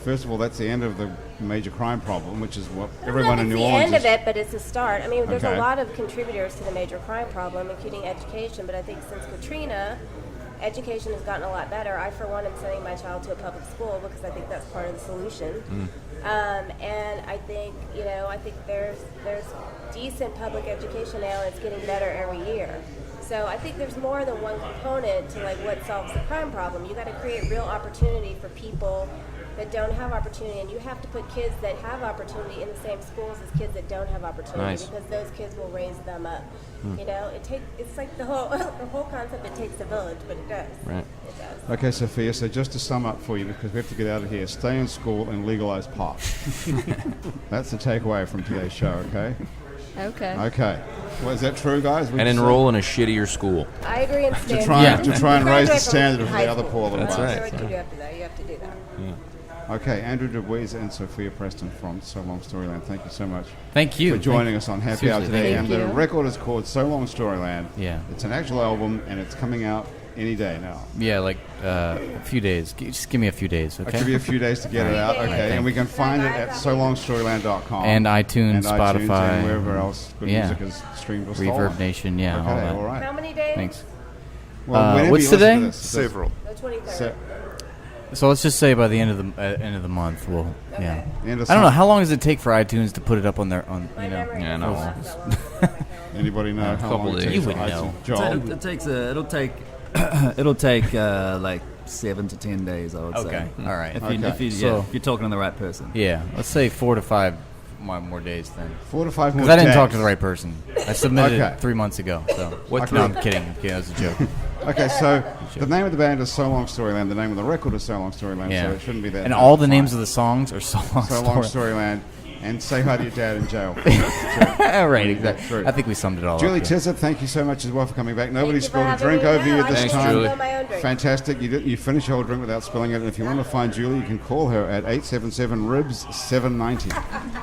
first of all, that's the end of the major crime problem, which is what everyone in New Orleans It's the end of it, but it's a start. I mean, there's a lot of contributors to the major crime problem, including education, but I think since Katrina, education has gotten a lot better. I, for one, am sending my child to a public school because I think that's part of the solution. And I think, there's decent public education now, and it's getting better every year. So I think there's more than one component to like what solves the crime problem. You got to create real opportunity for people that don't have opportunity, and you have to put kids that have opportunity in the same schools as kids that don't have opportunity, because those kids will raise them up. It's like the whole concept. It takes a village, but it does. Right. It does. Okay, Sophia. So just to sum up for you, because we have to get out of here: stay in school and legalize pot. That's the takeaway from today's show. Okay. Okay. Well, is that true, guys? And enroll in a shittier school. I agree. And to try and raise the standard of the other poor little ones. That's right. You have to do that. Yeah. Okay, Andrew Duhon and Sophia Preston from So Long Storyland. Thank you so much. Thank you for joining us on Happy Hour today. Thank and the record is called So Long Storyland. Yeah. It's an actual album, and it's coming out any day now. Yeah, like a few days. Just give me a few days, okay? I'll give you a few days to get it out, okay? And we can find it at solongstoryland.com. And iTunes, Spotify. And wherever else good music is streamed or stolen. Reverb Nation, all that. All right. How many days? Thanks. Well, whenever what's you listen today? to this, Several. The 23rd. So, So let's just say by the end of the month, we'll yeah. End of I don't know summer. how long does it take for iTunes to put it up on their on My you know. memory Yeah, is no. awful. Anybody know how couple long it days. takes You would for know. iTunes? Joel? It takes it'll take it'll take like 7 to 10 days, I would say. Okay, all right. If you're talking to the right person. Yeah, let's say 4 to 5 more days then. 4 to 5 more Because I didn't talk days. to the right person. I submitted Okay. it 3 months ago. So What No, time? I'm kidding. That was a joke. Okay, so the name of the band is So Long Storyland. The name of the record is So Long Storyland, Yeah. so it shouldn't be that And hard all to the names of find. the songs are So Long So Long Story. Storyland. And say hi to your dad in jail. Right, exactly. True. I think we summed it all Julie up. Tizzard, thank you so much as well for coming back. Nobody Thank you for spilled a having drink me. over you No, this I Thanks, didn't time. Julie. spill my own drink. Fantastic. You finish your whole drink without spilling it. And if you want to find Julie, you can call her at 877-RIBS-790.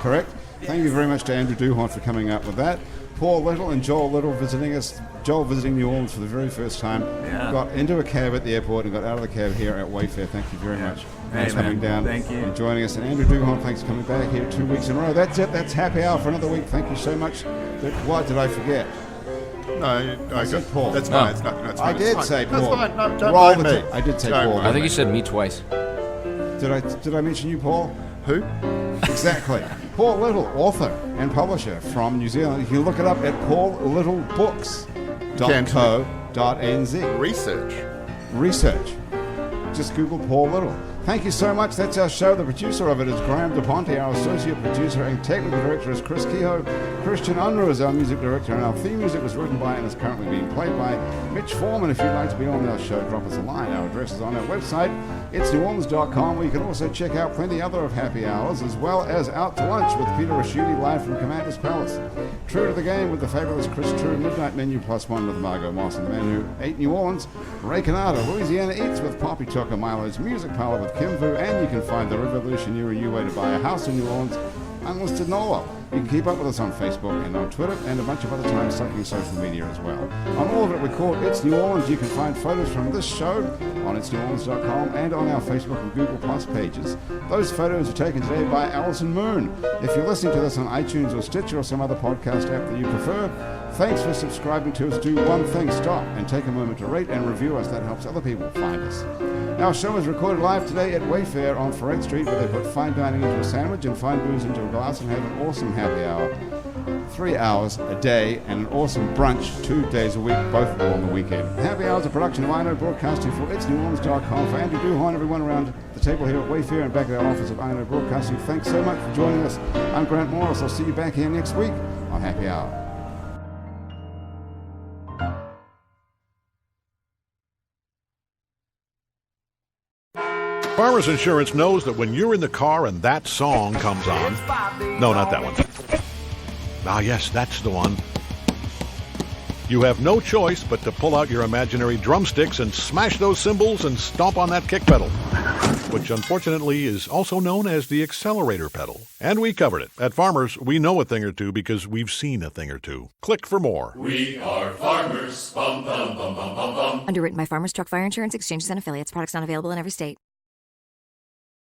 Correct? Thank you very much to Andrew Duhon for coming up with that. Paul Little and Joel Little visiting us. Joel visiting New Orleans for the very first time. Yeah. Got into a cab at the airport and got out of the cab here at Wayfare. Thank you very much. Hey, Thanks for coming man. down Thank you. and joining us. And Andrew Duhon, thanks for coming back here 2 weeks in a row. That's it. That's happy hour for another week. Thank you so much. What did I forget? No, I said Paul. That's No. fine. It's not, no, it's I fine. did It's fine. say That's Paul. fine. No, don't Roll mind the me. tape. I did say Don't Paul. mind I think me. you said me twice. Did I mention you, Paul? Who? Exactly. Paul Little, author and publisher from New Zealand. You can look it up at paullittlebooks.co.nz. Research. Research. Just Google Paul Little. Thank you so much. That's our show. The producer of it is Graham DePonte. Our associate producer and technical director is Chris Kehoe. Christian Unruh is our music director, and our theme music was written by and is currently being played by Mitch Foreman. If you'd like to be on our show, drop us a line. Our address is on our website. It's neworleans.com, where you can also check out plenty other of happy hours, as well as Out to Lunch with Peter Raschuti live from Commander's Palace. True to the Game with the fabulous Chris True, Midnight Menu +1 with Margot Moss and the man who ate New Orleans, Ray Canada, Louisiana Eats with Poppy Tucker, Milo's Music Parlor with Kim Vu, and you can find the revolution near you way to buy a house in New Orleans, Unlisted NOLA. You can keep up with us on Facebook and on Twitter and a bunch of other time-sucking social media as well. On all of it, we call it It's New Orleans. You can find photos from this show on itsneworleans.com and on our Facebook and Google Plus pages. Those photos are taken today by Alison Moon. If you're listening to this on iTunes or Stitcher or some other podcast app that you prefer, thanks for subscribing to us. Do one thing, stop and take a moment to rate and review us. That helps other people find us. Our show is recorded live today at Wayfare on Ferret Street, where they put fine dining into a sandwich and fine booze into a glass and have an awesome happy hour. 3 hours a day and an awesome brunch 2 days a week, both of them on the weekend. Happy Hour is a production of I Know Broadcasting for itsneworleans.com. For Andrew Duhon, everyone around the table here at Wayfare and back at our office of I Know Broadcasting, thanks so much for joining us. I'm Grant Morris. I'll see you back here next week on Happy Hour. Farmers Insurance knows that when you're in the car and that song comes on... No, not that one. Ah, yes, that's the one. You have no choice but to pull out your imaginary drumsticks and smash those cymbals and stomp on that kick pedal, which unfortunately is also known as the accelerator pedal. And we covered it. At Farmers, we know a thing or two because we've seen a thing or two. Click for more. We are farmers. Bum, bum, bum, bum, bum, bum. Underwritten by Farmers Truck Fire Insurance Exchanges and Affiliates. Products not available in every state.